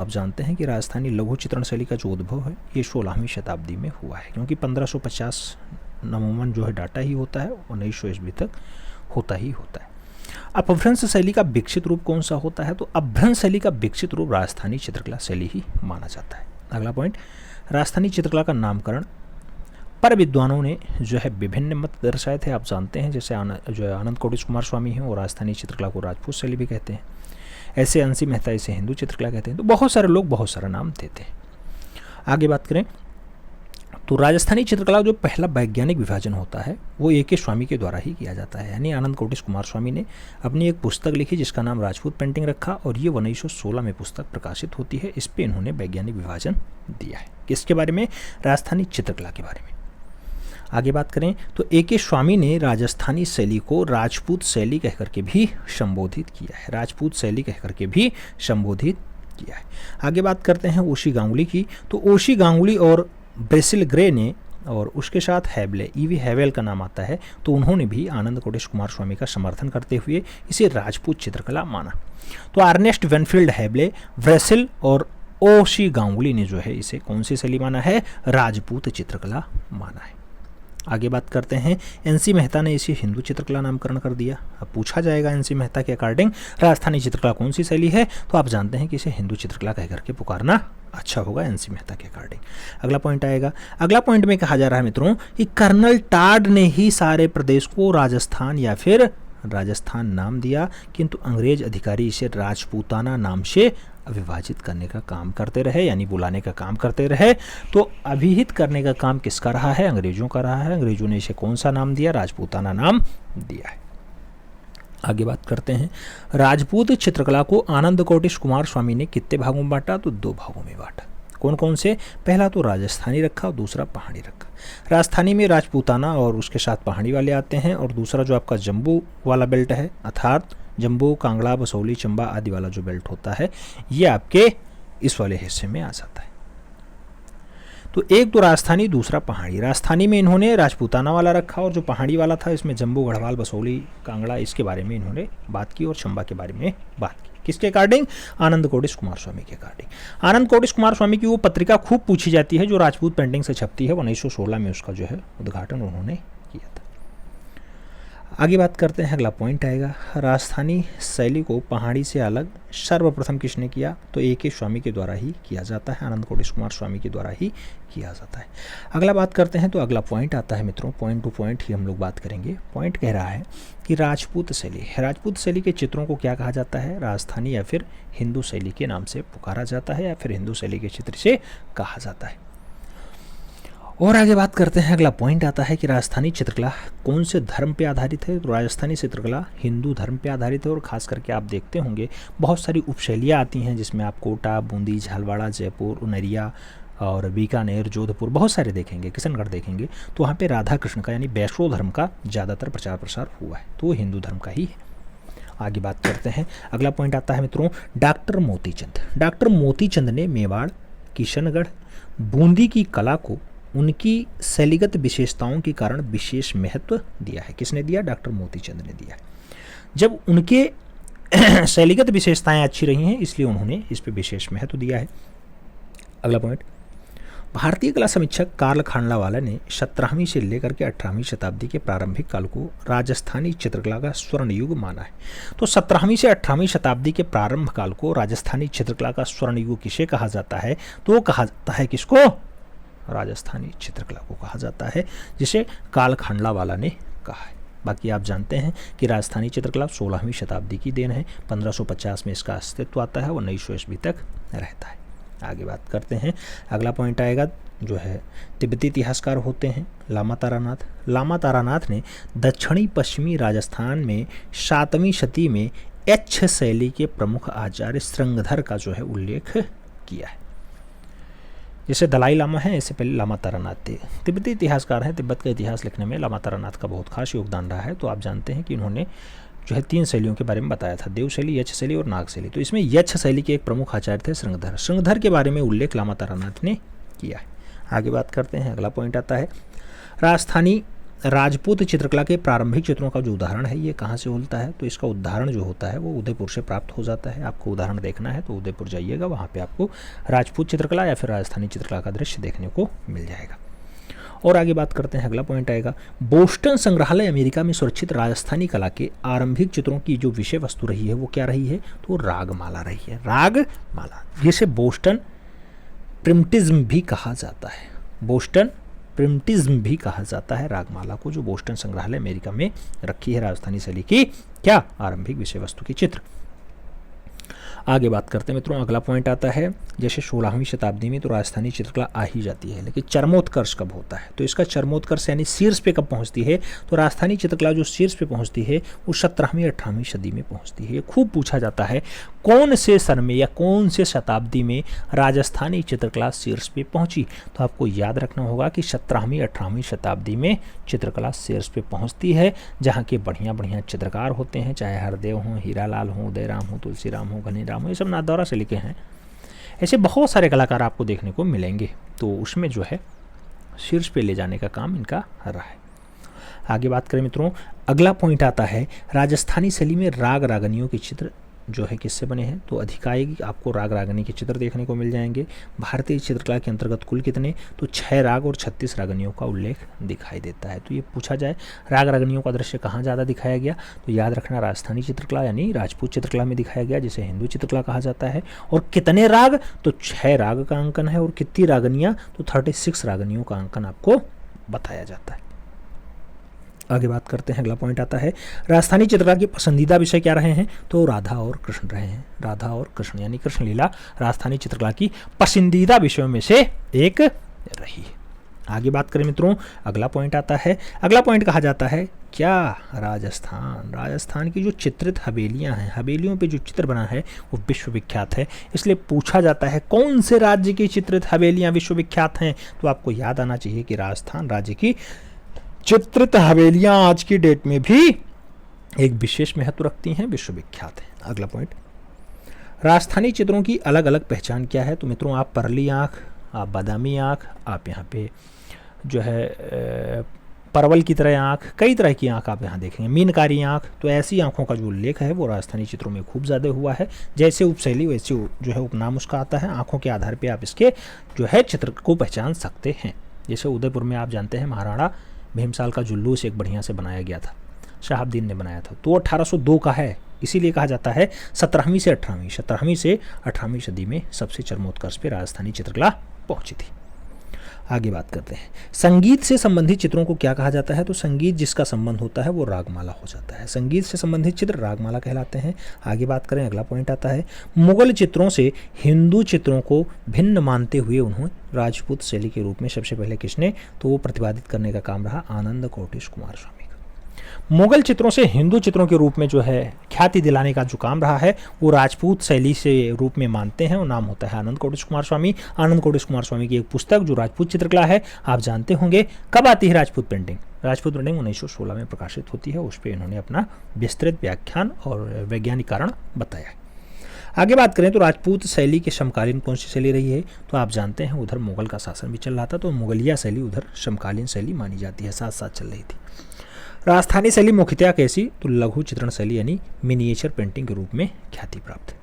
आप जानते हैं कि राजस्थानी लघु चित्रण शैली का जो उद्भव है ये 16वीं शताब्दी में हुआ है, क्योंकि 1550 नमूमन जो है डाटा ही होता है, 1900 ईस्वी तक होता ही होता है। अपभ्रंश शैली का विकसित रूप कौन सा होता है? तो अपभ्रंश शैली का विकसित रूप राजस्थानी चित्रकला शैली ही माना जाता है। अगला पॉइंट, राजस्थानी चित्रकला का नामकरण पर विद्वानों ने जो है विभिन्न मत दर्शाए थे। आप जानते हैं जैसे जो है आनंद कोटिश कुमार स्वामी हैं, और राजस्थानी चित्रकला को राजपूत शैली भी कहते हैं। ऐसे अंशी मेहता इसे हिंदू चित्रकला कहते हैं। तो बहुत सारे लोग बहुत सारा नाम देते हैं। आगे बात करें तो राजस्थानी चित्रकला जो पहला वैज्ञानिक विभाजन होता है वो ए के स्वामी के द्वारा ही किया जाता है, यानी आनंद कोटिश कुमार स्वामी ने अपनी एक पुस्तक लिखी जिसका नाम राजपूत पेंटिंग रखा, और ये 1916 में पुस्तक प्रकाशित होती है। इस पर इन्होंने वैज्ञानिक विभाजन दिया है। किसके बारे में? राजस्थानी चित्रकला के बारे में। आगे बात करें तो ए के स्वामी ने राजस्थानी शैली को राजपूत शैली कहकर के भी संबोधित किया है, राजपूत शैली कहकर के भी संबोधित किया है। आगे बात करते हैं ओशी गांगुली की। तो ओशी गांगुली और ब्रेसिल ग्रे ने, और उसके साथ हैवले, ईवी हैवेल का नाम आता है, तो उन्होंने भी आनंद कोटिश कुमार स्वामी का समर्थन करते हुए इसे राजपूत चित्रकला माना। तो अर्नेस्ट वेनफील्ड हैवले, ब्रेसिल और ओशी गांगुली ने जो है इसे कौन सी शैली माना है? राजपूत चित्रकला माना है। आगे बात करते हैं, एनसी मेहता ने इसे हिंदू चित्रकला नामकरण कर दिया। अब पूछा जाएगा एनसी मेहता के अकॉर्डिंग राजस्थानी चित्रकला कौन सी शैली है, तो आप जानते हैं कि इसे हिंदू चित्रकला कह करके पुकारना अच्छा होगा एनसी मेहता के अकॉर्डिंग। अगला पॉइंट आएगा। अगला पॉइंट में कहा जा रहा है मित्रों कि कर्नल टाड ने ही सारे प्रदेश को राजस्थान या फिर राजस्थान नाम दिया, किंतु अंग्रेज अधिकारी इसे राजपूताना नाम से विभाजित करने का काम करते रहे, यानी बुलाने का काम करते रहे। तो अभिहित करने का काम किसका रहा है? अंग्रेजों का रहा है। अंग्रेजों ने इसे कौन सा नाम दिया? राजपूताना नाम दिया है। आगे बात करते हैं, राजपूत चित्रकला को आनंद कोटिश कुमार स्वामी ने कितने भागों में बांटा? तो 2 भागों में बांटा। कौन कौन से? पहला तो राजस्थानी रखा और दूसरा पहाड़ी रखा। राजस्थानी में राजपूताना और उसके साथ पहाड़ी वाले आते हैं, और दूसरा जो आपका जम्बू वाला बेल्ट है, अर्थात जम्बू, कांगड़ा, बसौली, चंबा आदि वाला जो बेल्ट होता है, ये आपके इस वाले हिस्से में आ जाता है। तो एक तो राजस्थानी, दूसरा पहाड़ी। राजस्थानी में इन्होंने राजपूताना वाला रखा, और जो पहाड़ी वाला था इसमें जम्बू, गढ़वाल, बसौली, कांगड़ा, इसके बारे में इन्होंने बात की, और चंबा के बारे में बात की। किसके अकॉर्डिंग? आनंद कोटिश कुमार स्वामी के अकॉर्डिंग। आनंद कोटिश कुमार स्वामी की वो पत्रिका खूब पूछी जाती है जो राजपूत पेंटिंग से छपती है। 1916 में उसका जो है उद्घाटन उन्होंने किया था। आगे बात करते हैं, अगला पॉइंट आएगा, राजस्थानी शैली को पहाड़ी से अलग सर्वप्रथम किसने किया? तो ए के स्वामी के द्वारा ही किया जाता है, आनंद कोटिश कुमार स्वामी के द्वारा ही किया जाता है। अगला बात करते हैं तो अगला पॉइंट आता है मित्रों, पॉइंट टू पॉइंट ही हम लोग बात करेंगे। पॉइंट कह रहा है कि राजपूत शैली, राजपूत शैली के चित्रों को क्या कहा जाता है? राजस्थानी या फिर हिंदू शैली के नाम से पुकारा जाता है, या फिर हिंदू शैली के चित्र से कहा जाता है। और आगे बात करते हैं, अगला पॉइंट आता है कि राजस्थानी चित्रकला कौन से धर्म पे आधारित है? तो राजस्थानी चित्रकला हिंदू धर्म पे आधारित है, और खास करके आप देखते होंगे बहुत सारी उपशैलियाँ आती हैं जिसमें आप कोटा, बूंदी, झालवाड़ा, जयपुर, उनरिया और बीकानेर, जोधपुर बहुत सारे देखेंगे, किशनगढ़ देखेंगे, तो वहाँ पे राधा कृष्ण का यानी वैष्णव धर्म का ज़्यादातर प्रचार प्रसार हुआ है, तो वो हिंदू धर्म का ही है। आगे बात करते हैं, अगला पॉइंट आता है मित्रों, डॉक्टर मोतीचंद। डॉक्टर मोतीचंद ने मेवाड़, किशनगढ़, बूंदी की कला को उनकी शैलीगत विशेषताओं के कारण विशेष महत्व दिया है। किसने दिया? डॉक्टर मोतीचंद ने दिया। जब उनके शैलीगत विशेषताएं अच्छी रही हैं इसलिए उन्होंने इस पर विशेष महत्व दिया है। अगला पॉइंट, भारतीय कला समीक्षक कार्ल खांडलावाला ने 17वीं से लेकर के 18वीं शताब्दी के प्रारंभिक काल को राजस्थानी चित्रकला का स्वर्ण युग माना है। तो 17वीं से 18वीं शताब्दी के प्रारंभ काल को राजस्थानी चित्रकला का स्वर्ण युग किसे कहा जाता है? तो वो कहा जाता है किसको? राजस्थानी चित्रकला को कहा जाता है, जिसे कार्ल खांडलावाला ने कहा है। बाकी आप जानते हैं कि राजस्थानी चित्रकला 16वीं शताब्दी की देन है। 1550 में इसका अस्तित्व आता है, वो 1900 ईस्वी तक रहता है। आगे बात करते हैं, अगला पॉइंट आएगा जो है तिब्बती इतिहासकार होते हैं लामा तारानाथ। लामा तारानाथ ने दक्षिणी पश्चिमी राजस्थान में 7वीं शती में एच्छ शैली के प्रमुख आचार्य श्रृंगधर का जो है उल्लेख किया है। जैसे दलाई लामा है, इससे पहले लामा तारानाथ थे। तिब्बती इतिहासकार हैं, तिब्बत का इतिहास लिखने में लामा तारानाथ का बहुत खास योगदान रहा है। तो आप जानते हैं कि उन्होंने जो है 3 शैलियों के बारे में बताया था, देव शैली, यक्ष शैली और नाग शैली। तो इसमें यक्ष शैली के एक प्रमुख आचार्य थे श्रृंगधर। श्रृंगधर के बारे में उल्लेख लामा तारानाथ ने किया है। आगे बात करते हैं, अगला पॉइंट आता है, राजस्थानी राजपूत चित्रकला के प्रारंभिक चित्रों का जो उदाहरण है ये कहाँ से मिलता है, तो इसका उदाहरण जो होता है वो उदयपुर से प्राप्त हो जाता है। आपको उदाहरण देखना है तो उदयपुर जाइएगा, वहाँ पे आपको राजपूत चित्रकला या फिर राजस्थानी चित्रकला का दृश्य देखने को मिल जाएगा। और आगे बात करते हैं, अगला पॉइंट आएगा, बोस्टन संग्रहालय अमेरिका में सुरक्षित राजस्थानी कला के आरंभिक चित्रों की जो विषय वस्तु रही है वो क्या रही है, तो रागमाला रही है। रागमाला, जिसे बोस्टन प्रिमिटिज्म भी कहा जाता है, बोस्टन प्रिमिटिज्म भी कहा जाता है रागमाला को, जो बोस्टन संग्रहालय अमेरिका में रखी है राजस्थानी शैली की क्या आरंभिक विषय वस्तु की चित्र। आगे बात करते हैं मित्रों, अगला पॉइंट आता है, जैसे 16वीं शताब्दी में तो राजस्थानी चित्रकला आ ही जाती है, लेकिन चरमोत्कर्ष कब होता है, तो इसका चरमोत्कर्ष यानी शीर्ष पे कब पहुंचती है, तो राजस्थानी चित्रकला जो शीर्ष पे पहुंचती है वो 17वीं 18वीं सदी में पहुंचती है। ये खूब पूछा जाता है कौन से सन में या कौन से शताब्दी में राजस्थानी चित्रकला शीर्ष पे पहुंची, तो आपको याद रखना होगा कि 17वीं 18वीं शताब्दी में चित्रकला शीर्ष पे पहुंचती है, जहाँ के बढ़िया बढ़िया चित्रकार होते हैं, चाहे हरदेव हों, हीरालाल हों, उदयराम हो, तुलसीराम हो, घनीराम हो, ये सब नाथद्वारा से लिखे हैं। ऐसे बहुत सारे कलाकार आपको देखने को मिलेंगे, तो उसमें जो है शीर्ष पे ले जाने का काम इनका रहा है। आगे बात करें मित्रों, अगला पॉइंट आता है, राजस्थानी शैली में राग रागनियों के चित्र जो है किससे बने हैं, तो अधिकाई आपको राग रागनी के चित्र देखने को मिल जाएंगे। भारतीय चित्रकला के अंतर्गत कुल कितने, तो 6 राग और 36 रागनियों का उल्लेख दिखाई देता है। तो ये पूछा जाए राग रागनियों का दृश्य कहाँ ज़्यादा दिखाया गया, तो याद रखना राजस्थानी चित्रकला यानी राजपूत चित्रकला में दिखाया गया, जिसे हिंदू चित्रकला कहा जाता है। और कितने राग, तो 6 राग का अंकन है, और कितनी रागनियाँ, तो 36 रागनियों का अंकन आपको बताया जाता है। आगे बात करते हैं, अगला पॉइंट आता है, राजस्थानी चित्रकला के पसंदीदा विषय क्या रहे हैं, तो राधा और कृष्ण रहे हैं। राधा और कृष्ण यानी कृष्ण लीला राजस्थानी चित्रकला की पसंदीदा विषयों में से एक रही है। आगे बात करें मित्रों, अगला पॉइंट आता है, अगला पॉइंट कहा जाता है क्या, राजस्थान की जो चित्रित हवेलियां हैं, हवेलियों पे जो चित्र बना है वो विश्वविख्यात है। इसलिए पूछा जाता है कौन से राज्य की चित्रित हवेलियां विश्वविख्यात हैं, तो आपको याद आना चाहिए कि राजस्थान राज्य की चित्रित हवेलियां आज की डेट में भी एक विशेष महत्व रखती हैं, विश्वविख्यात हैं। अगला पॉइंट, राजस्थानी चित्रों की अलग अलग पहचान क्या है, तो मित्रों आप परली आँख, आप बादामी आँख, आप यहाँ पे जो है परवल की तरह आँख, कई तरह की आँख आप यहाँ देखेंगे, मीनकारी आँख, तो ऐसी आँखों का जो उल्लेख है वो राजस्थानी चित्रों में खूब ज़्यादा हुआ है। जैसे उपशैली वैसे जो है उपनाम उसका आता है, आँखों के आधार पर आप इसके जो है चित्र को पहचान सकते हैं। जैसे उदयपुर में आप जानते हैं महाराणा भीमसाल का जुलूस एक बढ़िया से बनाया गया था, शहाबुद्दीन ने बनाया था, तो 1802 का है, इसीलिए कहा जाता है 17वीं से 18वीं सदी में सबसे चरमोत्कर्ष पे राजस्थानी चित्रकला पहुंची थी। आगे बात करते हैं, संगीत से संबंधित चित्रों को क्या कहा जाता है, तो संगीत जिसका संबंध होता है वो रागमाला हो जाता है। संगीत से संबंधित चित्र रागमाला कहलाते हैं। आगे बात करें, अगला पॉइंट आता है, मुगल चित्रों से हिंदू चित्रों को भिन्न मानते हुए उन्होंने राजपूत शैली के रूप में सबसे पहले किसने, तो वो प्रतिपादित करने का काम रहा आनंद कोटेश कुमार स्वामी का। मुगल चित्रों से हिंदू चित्रों के रूप में जो है ख्याति दिलाने का जो काम रहा है वो राजपूत शैली से रूप में मानते हैं, और नाम होता है आनंद कोटेश कुमार स्वामी। आनंद कोटेश कुमार स्वामी की एक पुस्तक जो राजपूत चित्रकला है, आप जानते होंगे कब आती है राजपूत पेंटिंग, राजपूत पेंटिंग 1916 में प्रकाशित होती है। उस पर इन्होंने अपना विस्तृत व्याख्यान और वैज्ञानिक कारण बताया है। आगे बात करें तो राजपूत शैली के समकालीन कौन सी शैली रही है, तो आप जानते हैं उधर मुगल का शासन भी चल रहा था, तो मुगलिया शैली उधर समकालीन शैली मानी जाती है, साथ साथ चल रही थी। राजस्थानी शैली मुख्यतः कैसी, तो लघु चित्रण शैली यानी मिनिएचर पेंटिंग के रूप में ख्याति प्राप्त है।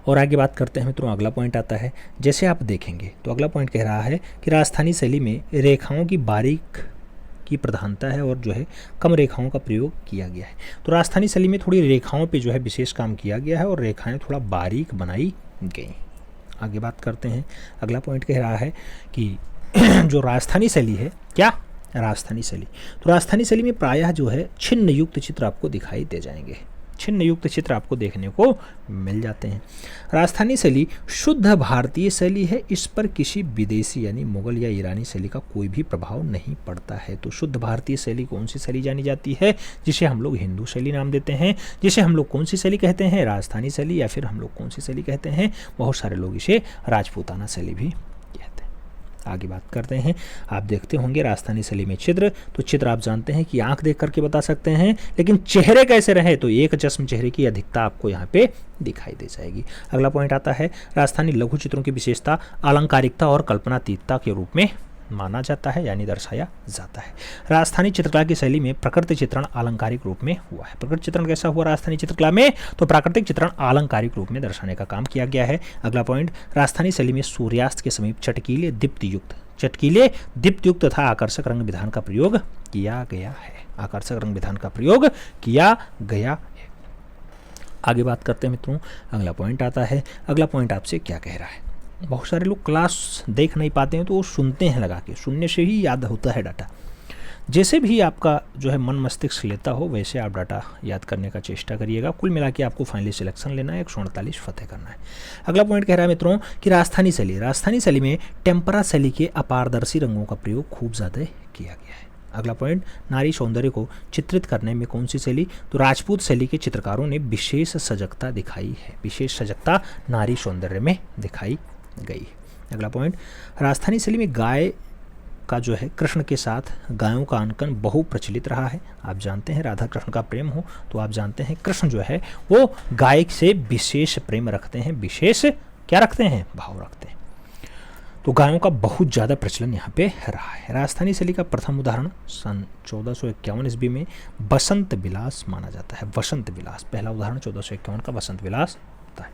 और आगे बात करते हैं मित्रों, अगला पॉइंट आता है, जैसे आप देखेंगे तो अगला पॉइंट कह रहा है कि राजस्थानी शैली में रेखाओं की बारीक की प्रधानता है और जो है कम रेखाओं का प्रयोग किया गया है। तो राजस्थानी शैली में थोड़ी रेखाओं पे जो है विशेष काम किया गया है और रेखाएं थोड़ा बारीक बनाई गई। आगे बात करते हैं, अगला पॉइंट कह रहा है कि जो राजस्थानी शैली है, क्या राजस्थानी शैली, तो राजस्थानी शैली में प्रायः जो है छिन्न युक्त चित्र आपको दिखाई दे जाएंगे, छिन्न युक्त चित्र आपको देखने को मिल जाते हैं। राजस्थानी शैली शुद्ध भारतीय शैली है, इस पर किसी विदेशी यानी मुगल या ईरानी शैली का कोई भी प्रभाव नहीं पड़ता है। तो शुद्ध भारतीय शैली कौन सी शैली जानी जाती है, जिसे हम लोग हिंदू शैली नाम देते हैं, जिसे हम लोग कौन सी शैली कहते हैं, राजस्थानी शैली, या फिर हम लोग कौन सी शैली कहते हैं, बहुत सारे लोग इसे राजपूताना शैली भी कहते हैं। आगे बात करते हैं, आप देखते होंगे राजस्थानी शैली में चित्र, तो चित्र आप जानते हैं कि आंख देख करके बता सकते हैं, लेकिन चेहरे कैसे रहे, तो एक चश्म चेहरे की अधिकता आपको यहाँ पे दिखाई दे जाएगी। अगला पॉइंट आता है, राजस्थानी लघु चित्रों की विशेषता अलंकारिकता और कल्पनातीतता के रूप में माना जाता है यानी दर्शाया जाता है। राजस्थानी चित्रकला की शैली में प्रकृति चित्रण आलंकारिक रूप में हुआ है। प्रकृति चित्रण कैसा हुआ राजस्थानी चित्रकला में? तो प्राकृतिक चित्रण आलंकारिक रूप में दर्शाने का काम किया गया है। अगला पॉइंट, राजस्थानी शैली में सूर्यास्त के समीप चटकीले दीप्त युक्त तथा आकर्षक रंग विधान का प्रयोग किया गया है। आकर्षक रंग विधान का प्रयोग किया गया है। आगे बात करते हैं मित्रों, अगला पॉइंट आता है। अगला पॉइंट आपसे क्या कह रहा है? बहुत सारे लोग क्लास देख नहीं पाते हैं तो वो सुनते हैं लगा के, सुनने से ही याद होता है डाटा। जैसे भी आपका जो है मन मस्तिष्क लेता हो वैसे आप डाटा याद करने का चेष्टा करिएगा। कुल मिला के आपको फाइनली सिलेक्शन लेना है, 148 फतेह करना है। अगला पॉइंट कह रहा है मित्रों कि राजस्थानी शैली में टेम्परा शैली के अपारदर्शी रंगों का प्रयोग खूब ज़्यादा किया गया है। अगला पॉइंट, नारी सौंदर्य को चित्रित करने में कौन सी शैली? तो राजपूत शैली के चित्रकारों ने विशेष सजगता दिखाई है। विशेष सजगता नारी सौंदर्य में दिखाई गई। अगला पॉइंट, राजस्थानी शैली में गाय का जो है कृष्ण के साथ गायों का अंकन बहु प्रचलित रहा है। आप जानते हैं राधा कृष्ण का प्रेम हो तो आप जानते हैं कृष्ण जो है वो गाय से विशेष प्रेम रखते हैं, विशेष क्या रखते हैं? भाव रखते हैं। तो गायों का बहुत ज़्यादा प्रचलन यहाँ पे रहा है। राजस्थानी शैली का प्रथम उदाहरण सन 1451 ईस्वी में बसंत विलास माना जाता है। बसंत विलास पहला उदाहरण 1451 का बसंत विलास होता है।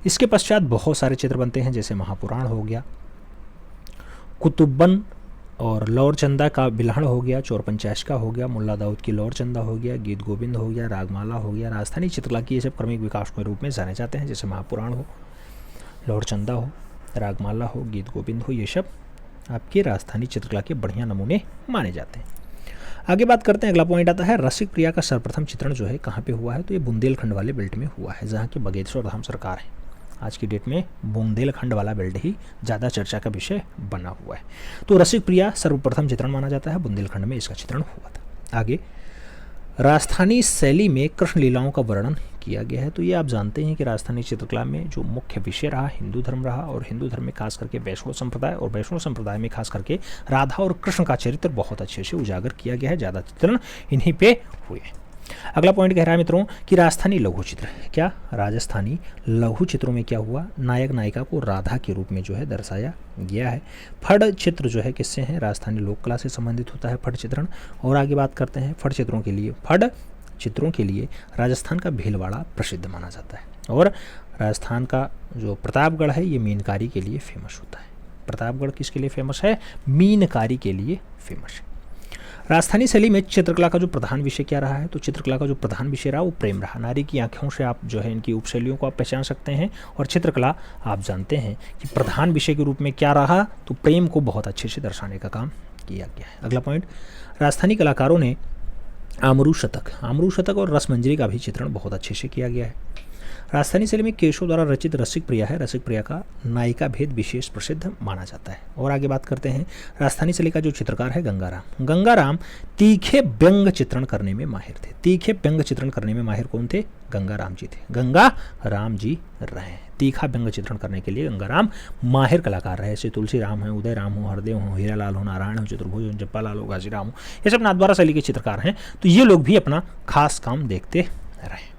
इसके पश्चात बहुत सारे चित्र बनते हैं, जैसे महापुराण हो गया, कुतुब्बन और लौर चंदा का बिल्हण हो गया, चोर पंचायत का हो गया, मुल्ला दाऊद की लौर चंदा हो गया, गीत गोविंद हो गया, रागमाला हो गया। राजस्थानी चित्रकला की ये सब क्रमिक विकास के रूप में जाने जाते हैं, जैसे महापुराण हो, लौर चंदा हो, रागमाला हो, गीत गोविंद हो, ये सब आपके राजस्थानी चित्रकला के बढ़िया नमूने माने जाते हैं। आगे बात करते हैं, अगला पॉइंट आता है रसिक प्रिया का सर्वप्रथम चित्रण जो है कहाँ पे हुआ है? तो ये बुंदेलखंड वाले बेल्ट में हुआ है, जहाँ की बघेश्वर धाम सरकार है। आज की डेट में बुंदेलखंड वाला बेल्ट ही ज़्यादा चर्चा का विषय बना हुआ है। तो रसिक प्रिया सर्वप्रथम चित्रण माना जाता है, बुंदेलखंड में इसका चित्रण हुआ था। आगे, राजस्थानी शैली में कृष्ण लीलाओं का वर्णन किया गया है। तो ये आप जानते हैं कि राजस्थानी चित्रकला में जो मुख्य विषय रहा हिंदू धर्म रहा, और हिंदू धर्म में खास करके वैष्णव संप्रदाय, और वैष्णव संप्रदाय में खास करके राधा और कृष्ण का चरित्र बहुत अच्छे से उजागर किया गया है। ज़्यादा चित्रण इन्हीं पे हुए। अगला पॉइंट कह रहा है मित्रों कि राजस्थानी लघु चित्र, क्या राजस्थानी लघु चित्रों में क्या हुआ? नायक नायिका को राधा के रूप में जो है दर्शाया गया है। फड़ चित्र जो है किससे हैं? राजस्थानी लोक कला से संबंधित होता है फड़ चित्रण। और आगे बात करते हैं फड़ चित्रों के लिए राजस्थान का भीलवाड़ा प्रसिद्ध माना जाता है, और राजस्थान का जो प्रतापगढ़ है ये मीनकारी के लिए फेमस होता है। प्रतापगढ़ किसके लिए फेमस है? मीनकारी के लिए फेमस है। राजस्थानी शैली में चित्रकला का जो प्रधान विषय क्या रहा है? तो चित्रकला का जो प्रधान विषय रहा वो प्रेम रहा। नारी की आंखों से आप जो है इनकी उपशैलियों को आप पहचान सकते हैं, और चित्रकला आप जानते हैं कि प्रधान विषय के रूप में क्या रहा? तो प्रेम को बहुत अच्छे से दर्शाने का काम किया गया है। अगला पॉइंट, राजस्थानी कलाकारों ने आमरू शतक और रसमंजरी का भी चित्रण बहुत अच्छे से किया गया है। राजस्थानी शैली में केशव द्वारा रचित रसिक प्रिया है। रसिक प्रिया का नायिका भेद विशेष प्रसिद्ध माना जाता है। और आगे बात करते हैं, राजस्थानी शैली का जो चित्रकार है गंगाराम तीखे व्यंग चित्रण करने में माहिर थे। तीखे व्यंग चित्रण करने में माहिर कौन थे? गंगाराम जी थे। गंगाराम जी रहे। तीखा व्यंग चित्रण करने के लिए गंगाराम माहिर कलाकार रहे। जैसे तुलसी राम है, उदय राम हो, हरदेव हो, हीरालाल हो, नारायण हो, चतुर्भुज हो, जप्पालाल हो, घासीराम हो, ये सब नाथद्वारा शैली के चित्रकार हैं। तो ये लोग भी अपना खास काम देखते रहे।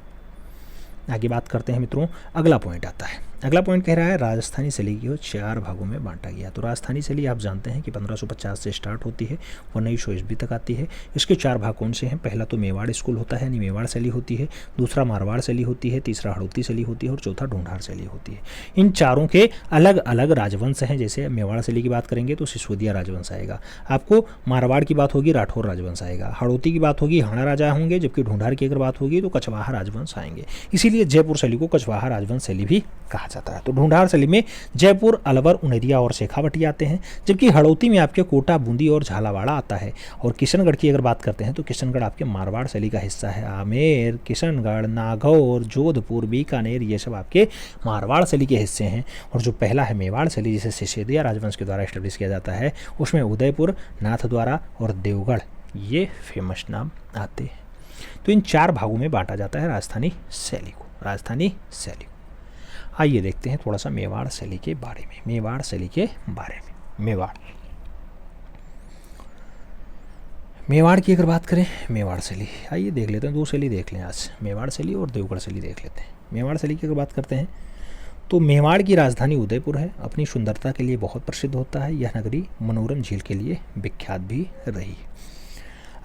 आगे बात करते हैं मित्रों, अगला पॉइंट आता है। अगला पॉइंट कह रहा है राजस्थानी शैली को 4 भागों में बांटा गया। तो राजस्थानी शैली आप जानते हैं कि 1550 से स्टार्ट होती है, 1900 ईस्वी तक आती है। इसके 4 भाग कौन से हैं? पहला तो मेवाड़ स्कूल होता है, यानी मेवाड़ शैली होती है। दूसरा मारवाड़ शैली होती है। तीसरा हड़ौती शैली होती है, और चौथा ढूंढार शैली होती है। इन चारों के अलग अलग राजवंश हैं। जैसे मेवाड़ शैली की बात करेंगे तो सिसोदिया राजवंश आएगा, आपको मारवाड़ की बात होगी राठौर राजवंश आएगा, हड़ौती की बात होगी हाड़ा राजा होंगे, जबकि ढूंढार की अगर बात होगी तो कछवाहा राजवंश आएंगे। इसीलिए जयपुर शैली को कछवाहा राजवंश शैली भी कहा जाता है। तो ढूंढार शैली में जयपुर, अलवर, उनेरिया और शेखावटी आते हैं, जबकि हड़ौती में आपके कोटा, बूंदी और झालावाड़ा आता है। और किशनगढ़ की अगर बात करते हैं तो किशनगढ़ आपके मारवाड़ शैली का हिस्सा है। आमेर, किशनगढ़, नागौर, जोधपुर, बीकानेर ये सब आपके मारवाड़ शैली के हिस्से हैं। और जो पहला है मेवाड़ शैली, जिसे सिसोदिया राजवंश के द्वारा एस्टेब्लिश किया जाता है, उसमें उदयपुर, नाथद्वारा और देवगढ़ ये फेमस नाम आते हैं। तो इन 4 भागों में बांटा जाता है राजस्थानी शैली को। आइए देखते हैं थोड़ा सा मेवाड़ शैली के बारे में। मेवाड़ की अगर बात करें, मेवाड़ शैली आइए देख लेते हैं। 2 शैली देख लें आज, मेवाड़ शैली और देवगढ़ शैली देख लेते हैं। मेवाड़ शैली की अगर बात करते हैं तो मेवाड़ की राजधानी उदयपुर है, अपनी सुंदरता के लिए बहुत प्रसिद्ध होता है। यह नगरी मनोरम झील के लिए विख्यात भी रही है।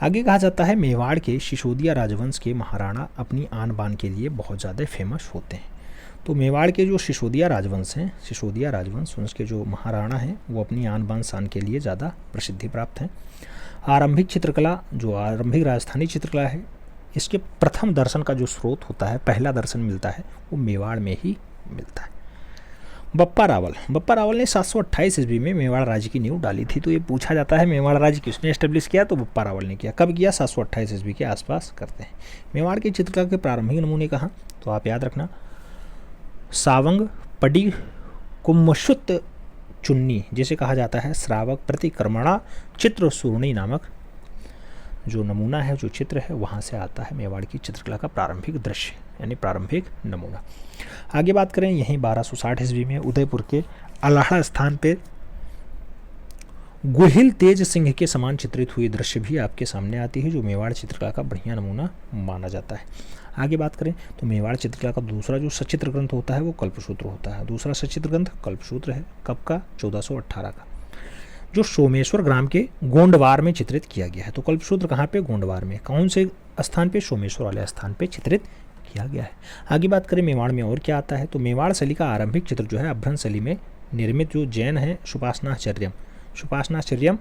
आगे कहा जाता है मेवाड़ के सिसोदिया राजवंश के महाराणा अपनी आन बान के लिए बहुत ज़्यादा फेमस होते हैं। तो मेवाड़ के जो सिसोदिया राजवंश हैं, सिसोदिया राजवंश उसके जो महाराणा हैं वो अपनी आन बान शान के लिए ज़्यादा प्रसिद्धि प्राप्त हैं। आरंभिक चित्रकला, जो आरंभिक राजस्थानी चित्रकला है, इसके प्रथम दर्शन का जो स्रोत होता है, पहला दर्शन मिलता है वो मेवाड़ में ही मिलता है। बप्पा रावल ने 728 ईस्वी में मेवाड़ राज्य की नींव डाली थी। तो ये पूछा जाता है मेवाड़ राज्य किसने एस्टेब्लिश किया, तो बप्पा रावल ने किया। कब किया, 728 ईस्वी के आसपास करते हैं। मेवाड़ की चित्रकला के प्रारंभिक नमूने कहाँ, तो आप याद रखना सावंग पडी कुम्मशुत चुन्नी, जिसे कहा जाता है श्रावक प्रतिक्रमणा चित्र सूर्णी नामक जो नमूना है, जो चित्र है, वहाँ से आता है मेवाड़ की चित्रकला का प्रारंभिक दृश्य, यानी प्रारंभिक नमूना। आगे बात करें, यहीं 1260 ईस्वी में उदयपुर के अल्हाड़ा स्थान पे गुहिल तेज सिंह के समान चित्रित हुई दृश्य भी आपके सामने आती है, जो मेवाड़ चित्रकला का बढ़िया नमूना माना जाता है। आगे बात करें तो मेवाड़ चित्रकला का दूसरा जो सचित्र ग्रंथ होता है वो कल्पसूत्र होता है। दूसरा सचित्र ग्रंथ कल्पसूत्र है। कब का, 1418 का, जो सोमेश्वर ग्राम के गोंडवार में चित्रित किया गया है। तो कल्पसूत्र कहाँ पे, गोंडवार में। कौन से स्थान पे, सोमेश्वर वाले स्थान पे चित्रित किया गया है। आगे बात करें मेवाड़ में और क्या आता है, तो मेवाड़ शैली का आरंभिक चित्र जो है अभ्रंश शैली में निर्मित जो जैन है सुपासनाचर्यम,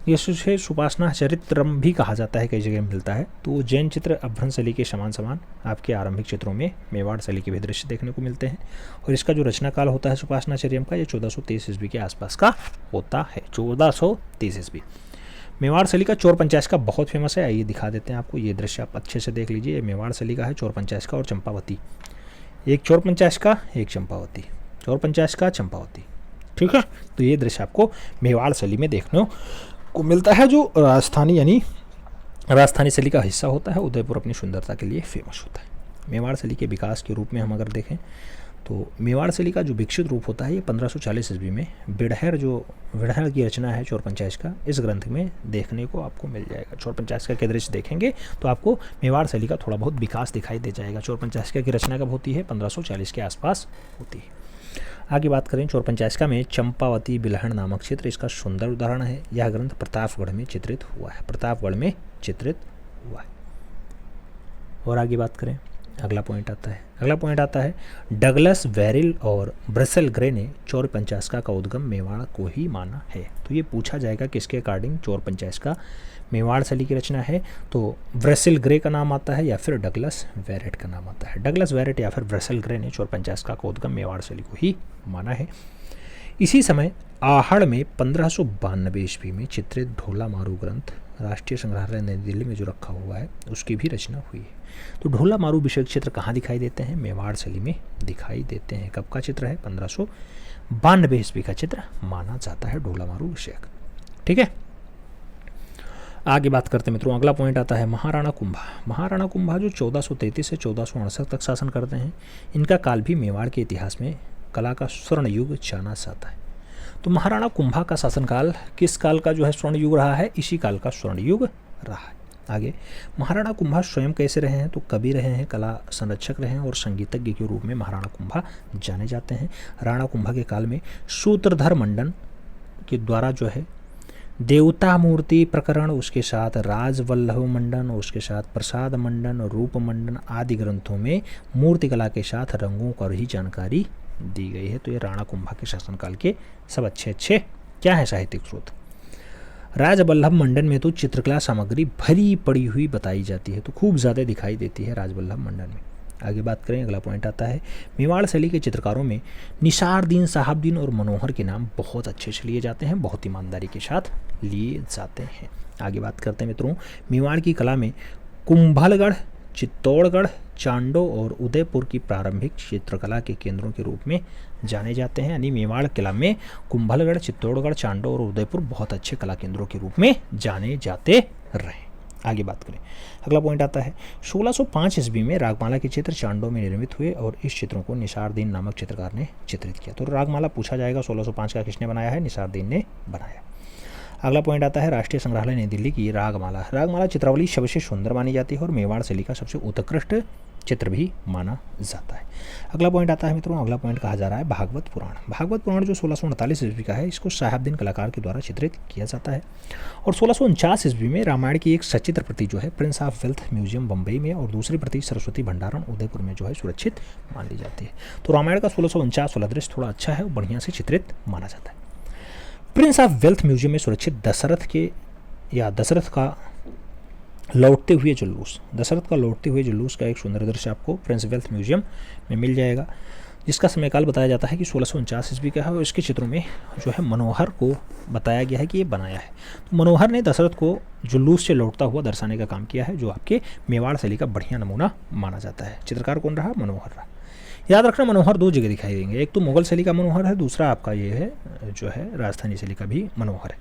जिसे सुपासनाचरित्रम भी कहा जाता है, कई जगह मिलता है। तो जैन चित्र अभ्रंश शैली के समान समान आपके आरंभिक चित्रों में मेवाड़ शैली के भी दृश्य देखने को मिलते हैं। और इसका जो रचना काल होता है सुपासनाचर्यम का, ये 1423 ईस्वी के आसपास का होता है। 1423 ईस्वी। मेवाड़ शैली का चोर पंचायत का बहुत फेमस है। आइए दिखा देते हैं आपको, ये दृश्य आप अच्छे से देख लीजिए। ये मेवाड़ शैली का है, चोर पंचायत का और चंपावती। एक चोर पंचायत का, एक चंपावती, चोर पंचायत का, चंपावती, ठीक है। तो ये दृश्य आपको मेवाड़ शैली में देखने को मिलता है, जो राजस्थानी यानी राजस्थानी शैली का हिस्सा होता है। उदयपुर अपनी सुंदरता के लिए फेमस होता है। मेवाड़ शैली के विकास के रूप में हम अगर देखें तो मेवाड़ शैली का जो विकसित रूप होता है ये 1540 ईस्वी में बिड़हर की रचना है चोर पंचायत का, इस ग्रंथ में देखने को आपको मिल जाएगा। चोर पंचायत का दृश्य देखेंगे तो आपको मेवाड़ शैली का थोड़ा बहुत विकास दिखाई दे जाएगा। चोर पंचायत की रचना कब होती है, 1540 के आसपास होती है। आगे बात करें चोर पंचायत में चंपावती बिलहन नामक चित्र इसका सुंदर उदाहरण है। यह ग्रंथ प्रतापगढ़ में चित्रित हुआ है, प्रतापगढ़ में चित्रित हुआ है। और आगे बात करें, अगला पॉइंट आता है डगलस वेरिल और ब्रसेल ग्रे ने चोर पंचायत का उद्गम मेवाड़ को ही माना है। तो ये पूछा जाएगा किसके अकॉर्डिंग चोर पंचायत का मेवाड़ शैली की रचना है, तो ब्रसेल ग्रे का नाम आता है या फिर डगलस वेरेट का नाम आता है। डगलस वेरेट या फिर ब्रसेल ग्रे ने चोर पंचायत का उद्गम मेवाड़ शैली को ही माना है। इसी समय आहड़ में 1592 ईस्वी में चित्रित ढोला मारू ग्रंथ राष्ट्रीय संग्रहालय नई दिल्ली में जो रखा हुआ है उसकी भी रचना हुई है। तो ढोला मारू विषय चित्र कहाँ दिखाई देते हैं, मेवाड़ शैली में दिखाई देते हैं। कब का चित्र है, 1592 ईस्वी का चित्र माना जाता है ढोला मारू विषय, ठीक है। आगे बात करते हैं मित्रों, अगला पॉइंट आता है महाराणा कुंभा। महाराणा कुंभा जो 1433 से 1468 तक शासन करते हैं, इनका काल भी मेवाड़ के इतिहास में कला का स्वर्ण युग जाना जाता है। तो महाराणा कुंभा का शासनकाल किस काल का जो है स्वर्ण युग रहा है, इसी काल का स्वर्ण युग रहा है। आगे महाराणा कुंभा स्वयं कैसे रहे हैं, तो कवि रहे हैं, कला संरक्षक रहे हैं और संगीतज्ञ के रूप में महाराणा कुंभा जाने जाते हैं। राणा कुंभा के काल में सूत्रधर मंडन के द्वारा जो है देवता मूर्ति प्रकरण, उसके साथ राजवल्लभ मंडन, उसके साथ प्रसाद मंडन, रूप मंडन आदि ग्रंथों में मूर्ति कला के साथ रंगों पर ही जानकारी दी गई है। तो ये राणा कुंभा के शासनकाल के सब अच्छे क्या है साहित्यिक स्रोत। राजवल्लभ मंडन में तो चित्रकला सामग्री भरी पड़ी हुई बताई जाती है, तो खूब ज़्यादा दिखाई देती है राजवल्लभ मंडन में। आगे बात करें, अगला पॉइंट आता है मेवाड़ शैली के चित्रकारों में निसारदीन, साहबदीन और मनोहर के नाम बहुत अच्छे से लिए जाते हैं, बहुत ईमानदारी के साथ लिए जाते हैं। आगे बात करते हैं मित्रों, मेवाड़ की कला में कुंभलगढ़, चित्तौड़गढ़, चांडो और उदयपुर की प्रारंभिक चित्रकला के केंद्रों के रूप में जाने जाते हैं। यानी मेवाड़ किला में कुंभलगढ़, चित्तौड़गढ़, चांडो और उदयपुर बहुत अच्छे कला केंद्रों के रूप में जाने जाते रहे। आगे बात करें, अगला पॉइंट आता है 1605 ईस्वी में रागमाला के चित्र चांडो में निर्मित हुए और इस चित्रों को निसारदीन नामक चित्रकार ने चित्रित किया। तो रागमाला पूछा जाएगा 1605 का किसने बनाया है, निसारदीन ने बनाया। अगला पॉइंट आता है राष्ट्रीय संग्रहालय नई दिल्ली की रागमाला। रागमाला चित्रावली सबसे सुंदर मानी जाती है और मेवाड़ शैली का सबसे उत्कृष्ट चित्र भी माना जाता है। अगला पॉइंट आता है मित्रों, अगला पॉइंट कहा जा रहा है भागवत पुराण। भागवत पुराण जो 1648 ईस्वी का है, इसको शहाबुद्दीन कलाकार के द्वारा चित्रित किया जाता है। और 1649 ईस्वी में रामायण की एक सचित्र प्रति जो है Prince of wealth museum Bombay में और दूसरी प्रति सरस्वती भंडारण उदयपुर में जो है सुरक्षित मान ली जाती है। तो रामायण का 1649 वाला दृश्य थोड़ा अच्छा है और बढ़िया से चित्रित माना जाता है। प्रिंस ऑफ वेल्थ म्यूजियम में सुरक्षित दशरथ का लौटते हुए जुलूस का एक सुंदर दृश्य आपको प्रिंस वेल्थ म्यूजियम में मिल जाएगा, जिसका समयकाल बताया जाता है कि 1649 ईस्वी का है। और इसके चित्रों में जो है मनोहर को बताया गया है कि ये बनाया है। तो मनोहर ने दशरथ को जुलूस से लौटता हुआ दर्शाने का काम किया है, जो आपके मेवाड़ शैली का बढ़िया नमूना माना जाता है। चित्रकार कौन रहा? मनोहर रहा। याद रखना मनोहर दो जगह दिखाई देंगे, एक तो मुगल शैली का मनोहर है, दूसरा आपका ये है जो है राजस्थानी शैली का भी मनोहर है।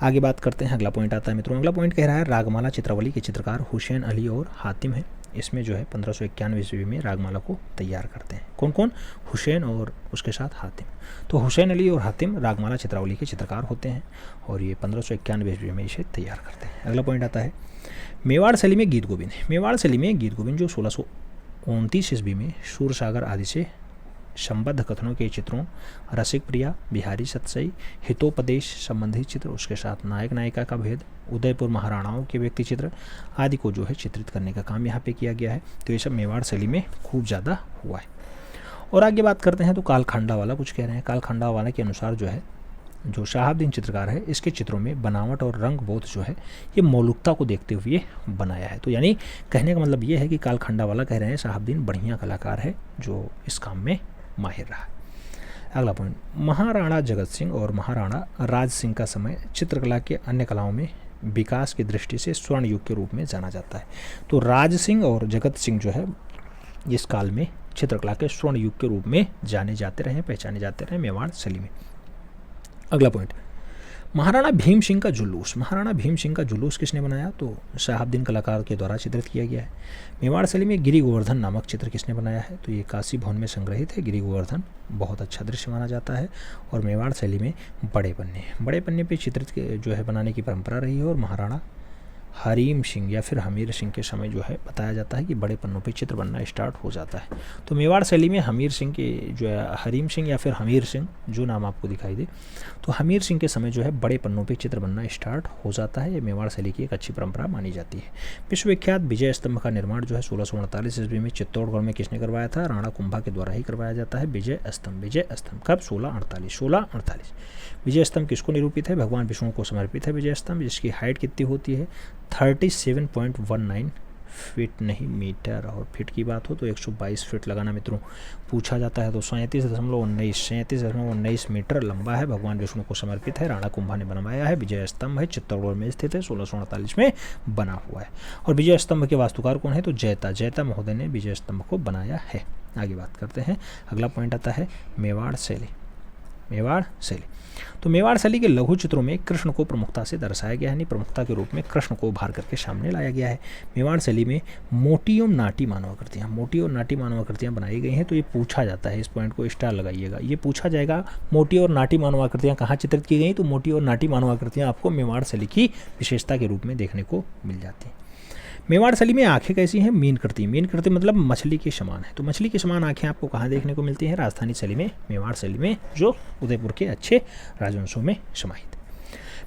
आगे बात करते हैं, अगला पॉइंट आता है मित्रों। अगला पॉइंट कह रहा है रागमाला चित्रावली के चित्रकार हुसैन अली और हातिम है। इसमें जो है 1591 ईस्वी में रागमाला को तैयार करते हैं। कौन कौन? हुसैन और उसके साथ हातिम। तो हुसैन अली और हातिम रागमाला चित्रावली के चित्रकार होते हैं और ये 1591 ईस्वी में इसे तैयार करते हैं। अगला पॉइंट आता है मेवाड़ शैली में गीत गोविंद। मेवाड़ शैली में गीत गोविंद जो 1629 ईस्वी में सूरसागर आदि से संबद्ध कथनों के चित्रों, रसिक प्रिया, बिहारी सतसई, हितोपदेश संबंधी चित्र, उसके साथ नायक नायिका का भेद, उदयपुर महाराणाओं के व्यक्ति चित्र आदि को जो है चित्रित करने का काम यहाँ पे किया गया है। तो ये सब मेवाड़ शैली में खूब ज़्यादा हुआ है। और आगे बात करते हैं तो कालखंडा वाला कुछ कह रहे हैं। कालखंडा वाला के अनुसार जो है जो शहाबुद्दीन चित्रकार है, इसके चित्रों में बनावट और रंग बोध जो है ये मौलिकता को देखते हुए बनाया है। तो यानी कहने का मतलब ये है कि कालखंडा वाला कह रहे हैं शहाबुद्दीन बढ़िया कलाकार है जो इस काम में माहिर रहा। अगला पॉइंट, महाराणा जगत सिंह और महाराणा राज सिंह का समय चित्रकला के अन्य कलाओं में विकास की दृष्टि से स्वर्ण युग के रूप में जाना जाता है। तो राज सिंह और जगत सिंह जो है इस काल में चित्रकला के स्वर्ण युग के रूप में जाने जाते रहे, पहचाने जाते रहे मेवाड़ शैली में। अगला पॉइंट, महाराणा भीम सिंह का जुलूस। महाराणा भीम सिंह का जुलूस किसने बनाया? तो शहाबुद्दीन कलाकार के द्वारा चित्रित किया गया है। मेवाड़ शैली में गिरि गोवर्धन नामक चित्र किसने बनाया है? तो ये काशी भवन में संग्रहित है। गिरि गोवर्धन बहुत अच्छा दृश्य माना जाता है। और मेवाड़ शैली में बड़े पन्ने पे चित्रित जो है बनाने की परंपरा रही है। और महाराणा हरीम सिंह या फिर हमीर सिंह के समय जो है बताया जाता है कि बड़े पन्नों पे चित्र बनना स्टार्ट हो जाता है। तो मेवाड़ शैली में हमीर सिंह के जो है हरीम सिंह या फिर हमीर सिंह जो नाम आपको दिखाई दे, तो हमीर सिंह के समय जो है बड़े पन्नों पे चित्र बनना स्टार्ट हो जाता है। ये मेवाड़ शैली की एक अच्छी परंपरा मानी जाती है। विश्वविख्यात विजय स्तंभ का निर्माण जो है 1648 ईस्वी में चित्तौड़गढ़ में किसने करवाया था? राणा कुंभा के द्वारा ही करवाया जाता है विजय स्तंभ। कब? 1648। विजय स्तंभ किसको निरूपित है? भगवान विष्णु को समर्पित है विजय स्तंभ, जिसकी हाइट कितनी होती है? 37.19 फीट नहीं मीटर। और फीट की बात हो तो 122 फीट लगाना मित्रों पूछा जाता है। तो 37.19 मीटर लंबा है, भगवान विष्णु को समर्पित है, राणा कुंभा ने बनवाया है, विजय स्तंभ है, चित्तौड़गढ़ में स्थित है, 1648 में बना हुआ है। और विजय स्तंभ के वास्तुकार कौन है? तो जैता महोदय ने विजय स्तंभ को बनाया है। आगे बात करते हैं, अगला पॉइंट आता है मेवाड़ शैली। तो मेवाड़ शैली के लघु चित्रों में कृष्ण को प्रमुखता से दर्शाया गया है, यानी प्रमुखता के रूप में कृष्ण को उभार करके सामने लाया गया है। मेवाड़ शैली में मोटी और नाटी मानवाकृतियाँ बनाई गई हैं। तो ये पूछा जाता है, इस पॉइंट को स्टार लगाइएगा, ये पूछा जाएगा मोटी और नाटी मानवाकृतियाँ कहाँ चित्रित की गई? तो मोटी और नाटी मानवाकृतियाँ आपको मेवाड़ शैली की विशेषता के रूप में देखने को मिल जाती हैं। मेवाड़ शैली में आंखें कैसी हैं? मीनकृति मतलब मछली के समान है। तो मछली के समान आंखें आपको कहाँ देखने को मिलती हैं? राजस्थानी शैली में, मेवाड़ शैली में, जो उदयपुर के अच्छे राजवंशों में समाहित।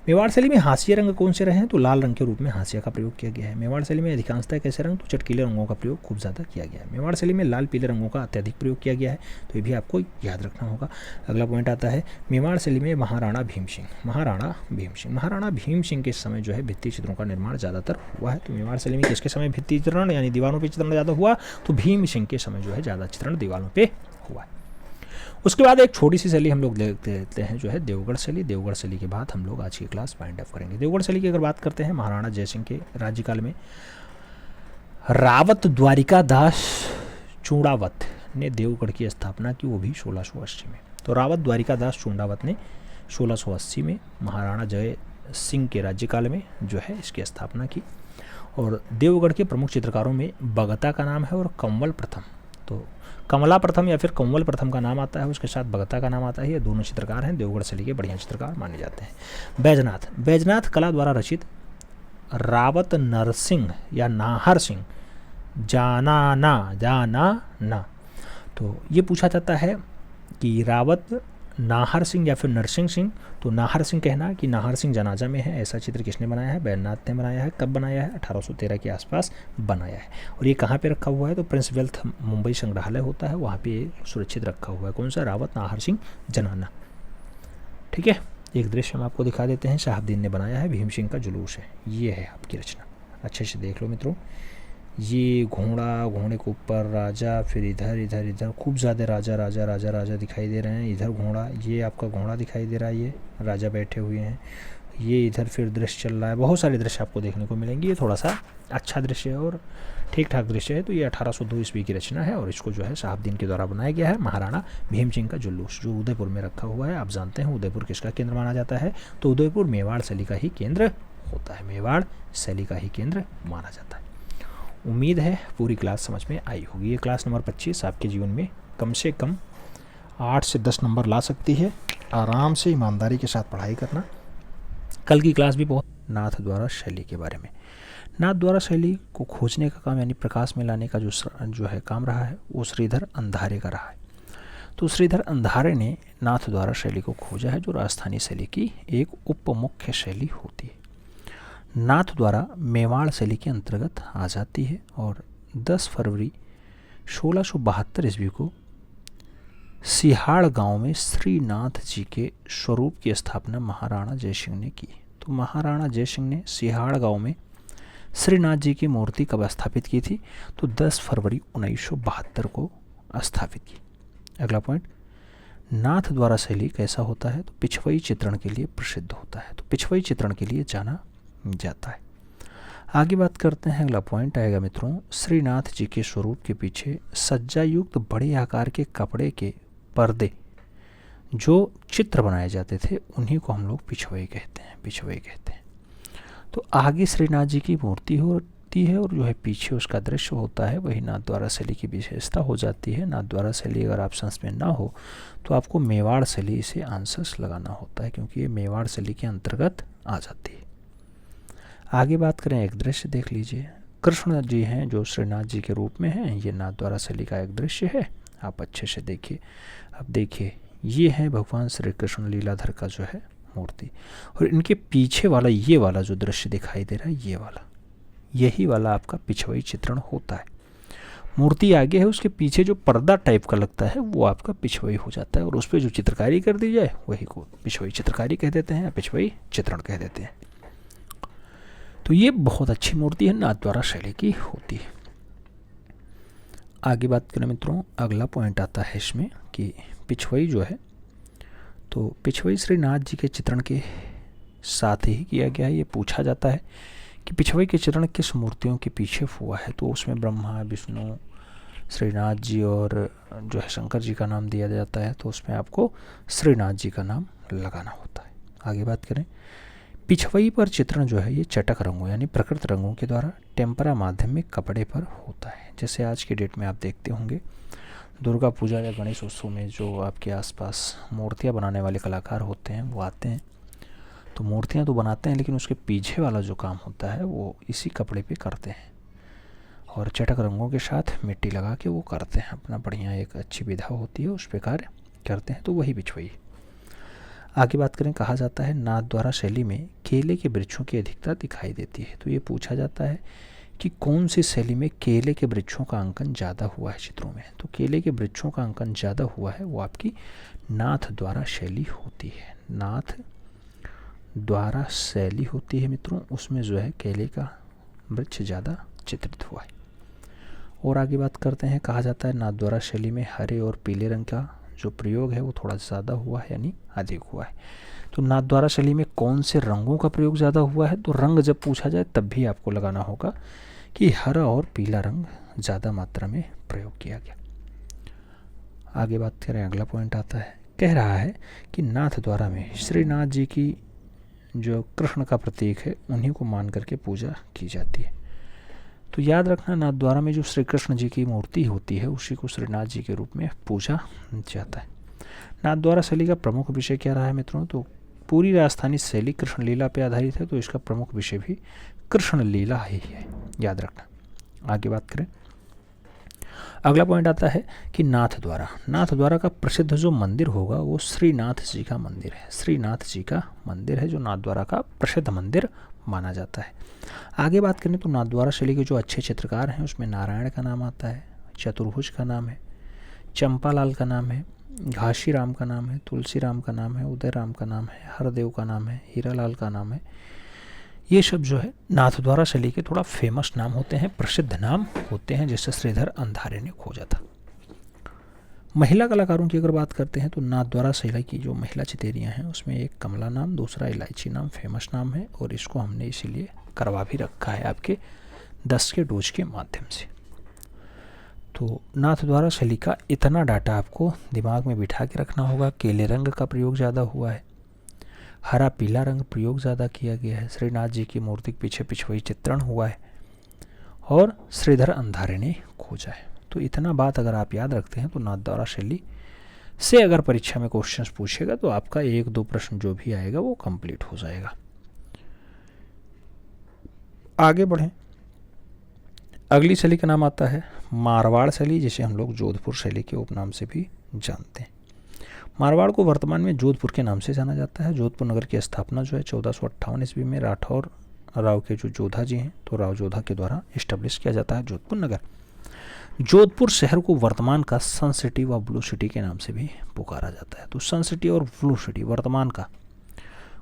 मेवाड़ शैली में हाशिया रंग कौन से रहे हैं? तो लाल रंग के रूप में हाशिया का प्रयोग किया गया है। मेवाड़ शैली में अधिकांशतः कैसे रंग? तो चटकीले रंगों का प्रयोग खूब ज़्यादा किया गया है। मेवाड़ शैली में लाल पीले रंगों का अत्यधिक प्रयोग किया गया है, तो ये भी आपको याद रखना होगा। अगला पॉइंट आता है मेवाड़ शैली में महाराणा भीम सिंह के समय जो है भित्ति चित्रों का निर्माण ज़्यादातर हुआ है। तो मेवाड़ शैली में किसके समय भित्ति चित्रण यानी दीवारों पर चित्रण ज़्यादा हुआ? तो भीम सिंह के समय जो है ज़्यादा चित्रण दीवारों पर हुआ है। उसके बाद एक छोटी सी शैली हम लोग देखते हैं जो है देवगढ़ शैली। देवगढ़ शैली के बाद हम लोग आज की क्लास वाइंड अप करेंगे। देवगढ़ शैली की अगर बात करते हैं, महाराणा जयसिंह के राज्यकाल में रावत द्वारिका दास चूड़ावत ने देवगढ़ की स्थापना की, वो भी 1680 में। तो रावत द्वारिका दास चूड़ावत ने 1680 में महाराणा जय सिंह के राज्यकाल में जो है इसकी स्थापना की। और देवगढ़ के प्रमुख चित्रकारों में बगता का नाम है और कंवल प्रथम। तो कमला प्रथम या फिर कंवल प्रथम का नाम आता है, उसके साथ बगता का नाम आता है। ये दोनों चित्रकार हैं, देवगढ़ शैली के बढ़िया चित्रकार माने जाते हैं। बैजनाथ कला द्वारा रचित रावत नरसिंह या नाहर सिंह जाना ना, जाना ना। तो ये पूछा जाता है कि रावत नाहर सिंह या फिर नरसिंह सिंह, तो नाहर सिंह कहना कि नाहर सिंह जनाजा में है, ऐसा चित्र किसने बनाया है? बैद्यनाथ ने बनाया है। कब बनाया है? 1813 के आसपास बनाया है। और ये कहाँ पे रखा हुआ है? तो प्रिंस वेल्थ मुंबई संग्रहालय होता है, वहाँ पे सुरक्षित रखा हुआ है। कौन सा? रावत नाहर सिंह जनाना। ठीक है, एक दृश्य हम आपको दिखा देते हैं, शहाबुद्दीन ने बनाया है, भीम सिंह का जुलूस है। ये है आपकी रचना, अच्छे से देख लो मित्रों। ये घोड़ा, घोड़े के ऊपर राजा, फिर इधर इधर इधर खूब ज़्यादा राजा राजा राजा राजा दिखाई दे रहे हैं। इधर घोड़ा, ये आपका घोड़ा दिखाई दे रहा है, ये राजा बैठे हुए हैं। ये इधर फिर दृश्य चल रहा है, बहुत सारे दृश्य आपको देखने को मिलेंगे। ये थोड़ा सा अच्छा दृश्य है और ठीक ठाक दृश्य है। तो ये 1802 ईस्वी की रचना है और इसको जो है शहाबुद्दीन के द्वारा बनाया गया है। महाराणा भीम सिंह का जुलूस, जो उदयपुर में रखा हुआ है। आप जानते हैं उदयपुर किसका केंद्र माना जाता है? तो उदयपुर मेवाड़ शैली का ही केंद्र होता है, मेवाड़ शैली का ही केंद्र माना जाता है। उम्मीद है पूरी क्लास समझ में आई होगी। ये क्लास नंबर 25 आपके जीवन में कम से कम 8 से 10 नंबर ला सकती है। आराम से ईमानदारी के साथ पढ़ाई करना। कल की क्लास भी बहुत नाथ द्वारा शैली के बारे में, नाथ द्वारा शैली को खोजने का काम यानी प्रकाश में लाने का जो है काम रहा है, वो श्रीधर अंधारे का रहा है। तो श्रीधर अंधारे ने नाथ द्वारा शैली को खोजा है, जो राजस्थानी शैली की एक उपमुख्य शैली होती है। नाथ द्वारा मेवाड़ शैली के अंतर्गत आ जाती है और 10 फरवरी 1672 ईस्वी को सिहाड़ गांव में श्रीनाथ जी के स्वरूप की स्थापना महाराणा जयसिंह ने की। तो महाराणा जयसिंह ने सिहाड़ गांव में श्रीनाथ जी की मूर्ति कब स्थापित की थी? तो 10 फरवरी 1972 को स्थापित की। अगला पॉइंट, नाथ द्वारा शैली कैसा होता है? तो पिछवई चित्रण के लिए प्रसिद्ध होता है। तो पिछवई चित्रण के लिए जाना जाता है। आगे बात करते हैं, अगला पॉइंट आएगा मित्रों, श्रीनाथ जी के स्वरूप के पीछे सज्जा युक्त बड़े आकार के कपड़े के पर्दे जो चित्र बनाए जाते थे, उन्हीं को हम लोग पिछवई कहते हैं, पिछवई कहते हैं। तो आगे श्रीनाथ जी की मूर्ति होती है और जो है पीछे उसका दृश्य होता है, वही नाथ द्वारा शैली की विशेषता हो जाती है। नाथ द्वारा शैली अगर ऑप्शंस में ना हो तो आपको मेवाड़ शैली से आंसर्स लगाना होता है, क्योंकि ये मेवाड़ शैली के अंतर्गत आ जाती है। आगे बात करें, एक दृश्य देख लीजिए। कृष्ण जी हैं जो श्रीनाथ जी के रूप में हैं, ये नाथ द्वारा शैली का एक दृश्य है। आप अच्छे से देखिए। अब देखिए, ये है भगवान श्री कृष्ण लीलाधर का जो है मूर्ति, और इनके पीछे वाला ये वाला जो दृश्य दिखाई दे रहा है, ये वाला, यही वाला आपका पिछवई चित्रण होता है। मूर्ति आगे है, उसके पीछे जो पर्दा टाइप का लगता है वो आपका पिछवई हो जाता है, और उस पर जो चित्रकारी कर दी जाए वही को पिछवई चित्रकारी कह देते हैं या पिछवई चित्रण कह देते हैं। तो ये बहुत अच्छी मूर्ति है, नाथ द्वारा शैली की होती है। आगे बात करें मित्रों, अगला पॉइंट आता है इसमें कि पिछवई जो है, तो पिछवई श्रीनाथ जी के चित्रण के साथ ही किया गया है। ये पूछा जाता है कि पिछवई के चित्रण किस मूर्तियों के पीछे हुआ है? तो उसमें ब्रह्मा, विष्णु, श्रीनाथ जी और जो है शंकर जी का नाम दिया जाता है, तो उसमें आपको श्रीनाथ जी का नाम लगाना होता है। आगे बात करें, पिछवई पर चित्रण जो है ये चटक रंगों यानी प्रकृत रंगों के द्वारा टेम्परा माध्यम में कपड़े पर होता है। जैसे आज के डेट में आप देखते होंगे दुर्गा पूजा या गणेश उत्सव में जो आपके आसपास मूर्तियाँ बनाने वाले कलाकार होते हैं वो आते हैं, तो मूर्तियाँ तो बनाते हैं लेकिन उसके पीछे वाला जो काम होता है वो इसी कपड़े पे करते हैं, और चटक रंगों के साथ मिट्टी लगा के वो करते हैं अपना बढ़िया, एक अच्छी विधा होती है उस पर कार्य करते हैं, तो वही पिछवई। आगे बात करें, कहा जाता है नाथ द्वारा शैली में केले के वृक्षों की अधिकता दिखाई देती है। तो ये पूछा जाता है कि कौन सी शैली में केले के वृक्षों का अंकन ज़्यादा हुआ है चित्रों में? तो केले के वृक्षों का अंकन ज़्यादा हुआ है वो आपकी नाथ द्वारा शैली होती है। नाथ द्वारा शैली होती है मित्रों, उसमें जो है केले का वृक्ष ज़्यादा चित्रित हुआ है। और आगे बात करते हैं, कहा जाता है नाथ द्वारा शैली में हरे और पीले रंग का जो प्रयोग है वो थोड़ा ज़्यादा हुआ है यानी अधिक हुआ है। तो नाथ द्वारा शैली में कौन से रंगों का प्रयोग ज़्यादा हुआ है? तो रंग जब पूछा जाए तब भी आपको लगाना होगा कि हरा और पीला रंग ज़्यादा मात्रा में प्रयोग किया गया। आगे बात करें, अगला पॉइंट आता है, कह रहा है कि नाथ द्वारा में श्रीनाथ जी की जो कृष्ण का प्रतीक है उन्हीं को मान करके पूजा की जाती है। तो याद रखना, नाथ द्वारा में जो श्री कृष्ण जी की मूर्ति होती है उसी को श्रीनाथ जी के रूप में पूजा जाता है। नाथ द्वारा शैली का प्रमुख विषय क्या रहा है मित्रों? तो पूरी राजस्थानी शैली कृष्ण लीला पर आधारित है, तो इसका प्रमुख विषय भी कृष्ण लीला ही है, याद रखना। आगे बात करें, अगला पॉइंट आता है कि नाथ द्वारा का प्रसिद्ध जो मंदिर होगा वो श्रीनाथ जी का मंदिर है। श्रीनाथ जी का मंदिर है जो नाथ द्वारा का प्रसिद्ध मंदिर माना जाता है। आगे बात करें तो नाथ द्वारा शैली के जो अच्छे चित्रकार हैं उसमें नारायण का नाम आता है, चतुर्भुज का नाम है, चंपालाल का नाम है, घाशीराम का नाम है, तुलसीराम का नाम है, उदयराम का नाम है, हरदेव का नाम है, हीरालाल का नाम है। ये सब जो है नाथ द्वारा शैली के थोड़ा फेमस नाम होते हैं, प्रसिद्ध नाम होते हैं, जैसे श्रीधर अंधारे ने खोजा था। महिला कलाकारों की अगर बात करते हैं तो नाथ द्वारा शैली की जो महिला चितेरियाँ हैं उसमें एक कमला नाम, दूसरा इलायची नाम फेमस नाम है, और इसको हमने इसीलिए करवा भी रखा है आपके 10 के डोज के माध्यम से। तो नाथ द्वारा शैली का इतना डाटा आपको दिमाग में बिठा के रखना होगा। केले रंग का प्रयोग ज़्यादा हुआ है, हरा पीला रंग प्रयोग ज़्यादा किया गया है, श्रीनाथ जी की मूर्ति के पीछे पिछवाई चित्रण हुआ है, और श्रीधर अंधारे ने खोजा है। तो इतना बात अगर आप याद रखते हैं तो नाथ द्वारा शैली से अगर परीक्षा में क्वेश्चंस पूछेगा तो आपका 1-2 प्रश्न जो भी आएगा वो कंप्लीट हो जाएगा। आगे बढ़ें, अगली शैली का नाम आता है मारवाड़ शैली, जिसे हम लोग जोधपुर शैली के उपनाम से भी जानते हैं। मारवाड़ को वर्तमान में जोधपुर के नाम से जाना जाता है। जोधपुर नगर की स्थापना जो है 1458 ईस्वी में राठौर राव के जो जोधा जी हैं तो राव जोधा के द्वारा इस्टेब्लिश किया जाता है जोधपुर नगर। जोधपुर शहर को वर्तमान का सन सिटी व ब्लू सिटी के नाम से भी पुकारा जाता है। तो सन सिटी और ब्लू सिटी वर्तमान का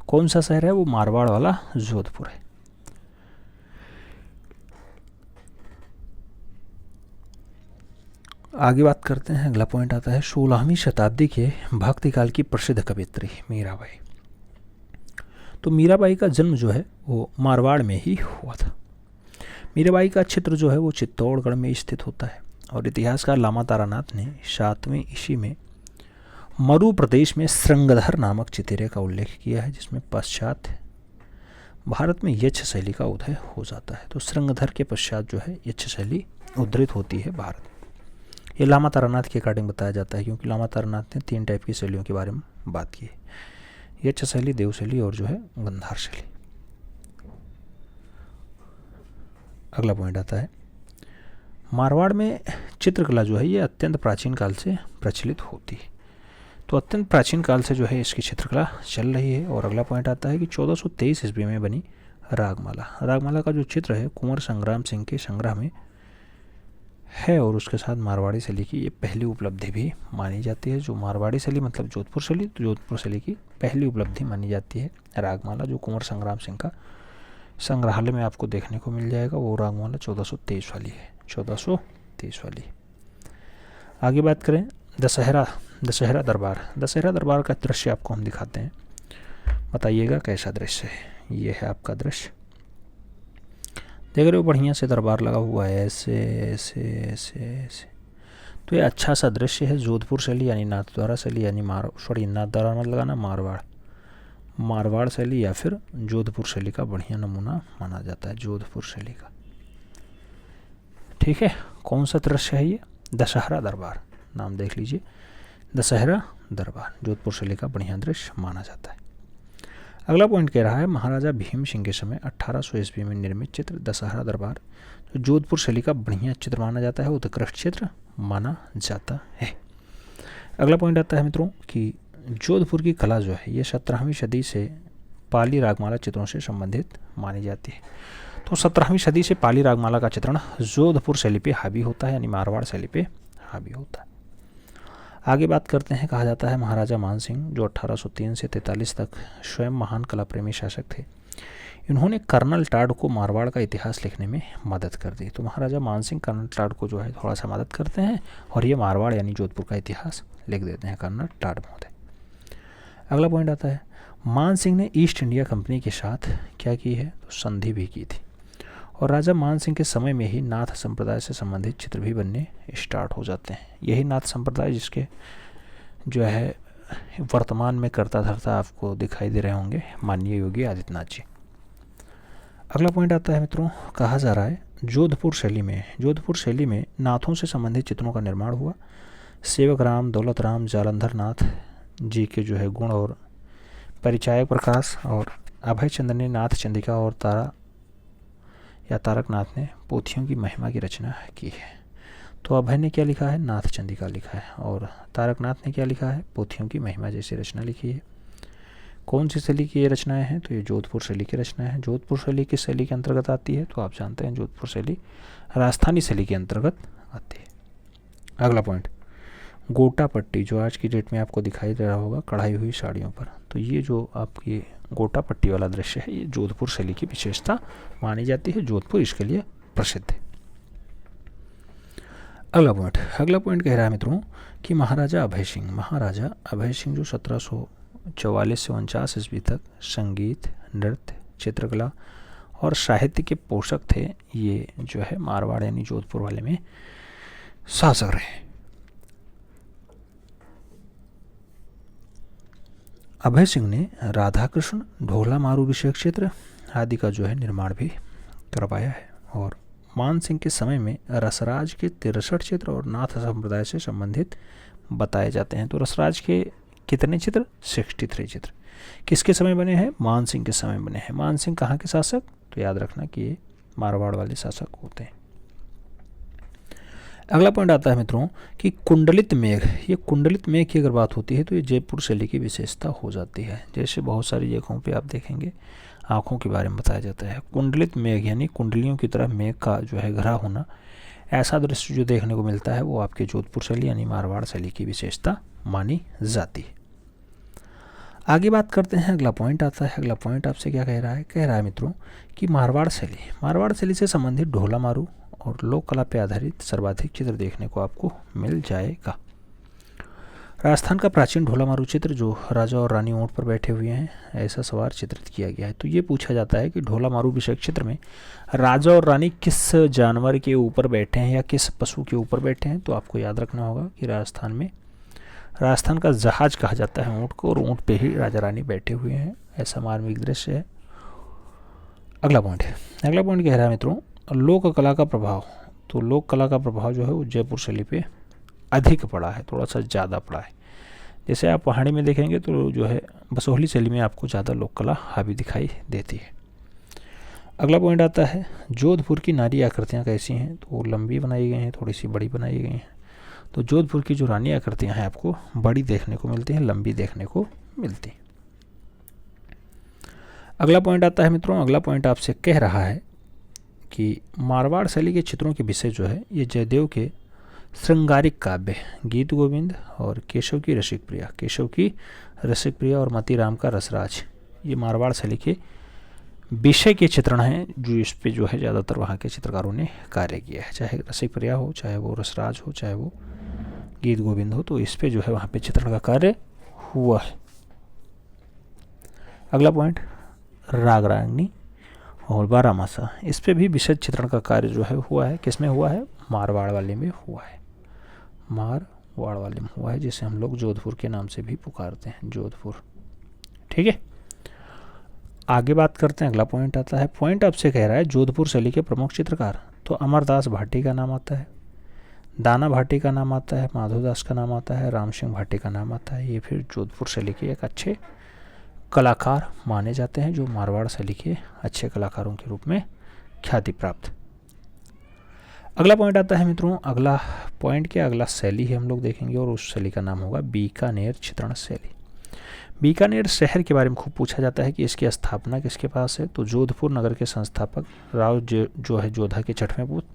कौन सा शहर है, वो मारवाड़ वाला जोधपुर है। आगे बात करते हैं, अगला पॉइंट आता है 16वीं शताब्दी के भक्ति काल की प्रसिद्ध कवियत्री मीराबाई। तो मीराबाई का जन्म जो है वो मारवाड़ में ही हुआ था। मीराबाई का क्षेत्र जो है वो चित्तौड़गढ़ में स्थित होता है, और इतिहासकार लामा तारानाथ ने 7वीं ईस्वी में मरु प्रदेश में श्रृंगधर नामक चितेरे का उल्लेख किया है, जिसमें पश्चात भारत में यक्ष शैली का उदय हो जाता है। तो श्रृंगधर के पश्चात जो है यक्ष शैली उद्धृत होती है भारत में। ये लामा तारानाथ के अकॉर्डिंग बताया जाता है, क्योंकि लामा तारानाथ ने 3 टाइप की शैलियों के बारे में बात की है, यक्ष शैली, देव शैली और जो है गंधार शैली। अगला पॉइंट आता है मारवाड़ में चित्रकला जो है ये अत्यंत प्राचीन काल से प्रचलित होती है। तो अत्यंत प्राचीन काल से जो है इसकी चित्रकला चल रही है। और अगला पॉइंट आता है कि 1423 ईस्वी में बनी रागमाला। रागमाला का जो चित्र है कुंवर संग्राम सिंह के संग्रह में है, और उसके साथ मारवाड़ी शैली की ये पहली उपलब्धि भी मानी जाती है। जो मारवाड़ी शैली मतलब जोधपुर शैली, तो जोधपुर शैली की पहली उपलब्धि मानी जाती है रागमाला, जो कुंवर संग्राम सिंह का संग्रहालय में आपको देखने को मिल जाएगा। वो रागमाला 1423 वाली है, 1423 वाली। आगे बात करें दशहरा दरबार। दशहरा दरबार का दृश्य आपको हम दिखाते हैं, बताइएगा कैसा दृश्य है। ये है आपका दृश्य, देख रहे हो, बढ़िया से दरबार लगा हुआ है, ऐसे ऐसे ऐसे ऐसे। तो ये अच्छा सा दृश्य है जोधपुर शैली यानी नाथ द्वारा शैली यानी नाथ द्वारा मत लगाना, मारवाड़ शैली या फिर जोधपुर शैली का बढ़िया नमूना माना जाता है जोधपुर शैली का। ठीक है, कौन सा दृश्य है ये, दशहरा दरबार, नाम देख लीजिए, दशहरा दरबार जोधपुर शैली का बढ़िया दृश्य माना जाता है। अगला पॉइंट कह रहा है महाराजा भीम सिंह के समय 1800 ईस्वी में निर्मित चित्र दशहरा दरबार जो जोधपुर शैली का बढ़िया चित्र माना जाता है, उत्कृष्ट चित्र माना जाता है। अगला पॉइंट आता है मित्रों कि जोधपुर की कला जो है ये 17वीं सदी से पाली रागमाला चित्रों से संबंधित मानी जाती है। तो 17वीं सदी से पाली रागमाला का चित्रण जोधपुर शैली पे हावी होता है यानी मारवाड़ शैली पे हावी होता है। आगे बात करते हैं, कहा जाता है महाराजा मानसिंह जो 1803 से 43 तक स्वयं महान कला प्रेमी शासक थे, इन्होंने कर्नल टाड को मारवाड़ का इतिहास लिखने में मदद कर दी। तो महाराजा मानसिंह कर्नल टाड को जो है थोड़ा सा मदद करते हैं और ये मारवाड़ यानी जोधपुर का इतिहास लिख देते हैं कर्नल टाड महोदय। अगला पॉइंट आता है मान सिंह ने ईस्ट इंडिया कंपनी के साथ क्या की है, तो संधि भी की थी, और राजा मान सिंह के समय में ही नाथ संप्रदाय से संबंधित चित्र भी बनने स्टार्ट हो जाते हैं। यही नाथ संप्रदाय जिसके जो है वर्तमान में करता धरता आपको दिखाई दे रहे होंगे माननीय योगी आदित्यनाथ जी। अगला पॉइंट आता है मित्रों, कहा जा रहा है जोधपुर शैली में नाथों से संबंधित चित्रों का निर्माण हुआ। सेवक राम, दौलत राम, जालंधर नाथ जी के जो है गुण और परिचायक प्रकाश और अभय चंद्र ने नाथ चंदिका और तारकनाथ ने पोथियों की महिमा की रचना की है। तो अभय ने क्या लिखा है, नाथ चंदिका लिखा है। और तारकनाथ ने क्या लिखा है, पोथियों की महिमा जैसी रचना लिखी है। कौन सी शैली की ये रचनाएं हैं, तो ये जोधपुर शैली की रचनाएं हैं। जोधपुर शैली किस शैली के अंतर्गत आती है, तो आप जानते हैं जोधपुर शैली राजस्थानी शैली के अंतर्गत आती है। अगला पॉइंट, गोटा पट्टी, जो आज की डेट में आपको दिखाई दे रहा होगा कढ़ाई हुई साड़ियों पर, तो ये जो आपकी गोटा पट्टी वाला दृश्य है, ये जोधपुर शैली की विशेषता मानी जाती है। जोधपुर इसके लिए प्रसिद्ध है। अगला पॉइंट कह रहा है मित्रों कि महाराजा अभय सिंह जो 1744 से 49 ईस्वी तक संगीत, नृत्य, चित्रकला और साहित्य के पोषक थे। ये जो है मारवाड़ यानी जोधपुर वाले में शासक रहे। अभय सिंह ने राधा कृष्ण, ढोला मारू विषयक क्षेत्र आदि का जो है निर्माण भी करवाया है। और मान सिंह के समय में रसराज के 63 चित्र और नाथ संप्रदाय से संबंधित बताए जाते हैं। तो रसराज के कितने चित्र, 63 चित्र किसके समय बने हैं, मान सिंह के समय बने हैं। मान सिंह कहाँ के शासक, तो याद रखना कि ये मारवाड़ वाले शासक होते हैं। अगला पॉइंट आता है मित्रों कि कुंडलित मेघ, ये कुंडलित मेघ की अगर बात होती है तो ये जयपुर शैली की विशेषता हो जाती है। जैसे बहुत सारी जगहों पे आप देखेंगे आँखों के बारे में बताया जाता है। कुंडलित मेघ यानी कुंडलियों की तरह मेघ का जो है घरा होना, ऐसा दृश्य जो देखने को मिलता है वो आपके जोधपुर शैली यानी मारवाड़ शैली की विशेषता मानी जाती है। आगे बात करते हैं, अगला पॉइंट आता है। अगला पॉइंट आपसे क्या कह रहा है मित्रों कि मारवाड़ शैली से संबंधित ढोला मारू और लोक कला पर आधारित सर्वाधिक चित्र देखने को आपको मिल जाएगा। राजस्थान का प्राचीन ढोला मारू चित्र जो राजा और रानी ऊंट पर बैठे हुए हैं, ऐसा सवार चित्रित किया गया है। तो ये पूछा जाता है कि ढोला मारू विषयक चित्र में राजा और रानी किस जानवर के ऊपर बैठे हैं या किस पशु के ऊपर बैठे हैं। तो आपको याद रखना होगा कि राजस्थान का जहाज कहा जाता है ऊँट को, और ऊँट पे ही राजा रानी बैठे हुए हैं, ऐसा मार्मिक दृश्य है। अगला पॉइंट कह रहा है मित्रों लोक कला का प्रभाव। तो लोक कला का प्रभाव जो है वो जयपुर शैली पे अधिक पड़ा है, थोड़ा सा ज़्यादा पड़ा है। जैसे आप पहाड़ी में देखेंगे तो जो है बसोहली शैली में आपको ज़्यादा लोक कला हावी दिखाई देती है। अगला पॉइंट आता है जोधपुर की नारी आकृतियाँ कैसी हैं, तो लंबी बनाई गई हैं, थोड़ी सी बड़ी बनाई गई हैं। तो जोधपुर की जो रानी आकृतियाँ हैं आपको बड़ी देखने को मिलती हैं, लंबी देखने को मिलती हैं। अगला पॉइंट आता है मित्रों, अगला पॉइंट आपसे कह रहा है कि मारवाड़ शैली के चित्रों के विषय जो है ये जयदेव के श्रृंगारिक काव्य गीत गोविंद और केशव की रसिक प्रिया और मतीराम का रसराज, ये मारवाड़ शैली के विषय के चित्रण हैं जो इस पे जो है ज़्यादातर वहाँ के चित्रकारों ने कार्य किया है। चाहे रसिक प्रिया हो, चाहे वो रसराज हो, चाहे वो गीत गोविंद हो, तो इस पे जो है वहाँ पे चित्रण का कार्य हुआ है। अगला पॉइंट राग रागनी और बारामासा, इस पे भी विशद चित्रण का कार्य जो है हुआ है। किसमें हुआ है, मारवाड़ वाले में हुआ है, मारवाड़ वाले में हुआ है, जिसे हम लोग जोधपुर के नाम से भी पुकारते हैं, जोधपुर। ठीक है, आगे बात करते हैं। अगला पॉइंट आता है, पॉइंट आपसे कह रहा है जोधपुर शैली के प्रमुख चित्रकार। तो अमरदास भाटी का नाम आता है, दाना भाटी का नाम आता है, माधवदास का नाम आता है, राम सिंह भाटी का नाम आता है। ये फिर जोधपुर शैली के एक अच्छे कलाकार माने जाते हैं, जो मारवाड़ शैली के अच्छे कलाकारों के रूप में ख्याति प्राप्त। अगला पॉइंट आता है मित्रों, अगला पॉइंट क्या, अगला शैली ही हम लोग देखेंगे और उस शैली का नाम होगा बीकानेर चित्रण शैली। बीकानेर शहर के बारे में खूब पूछा जाता है कि इसकी स्थापना किसके पास है। तो जोधपुर नगर के संस्थापक राव जो है जोधा के 6वें पुत्र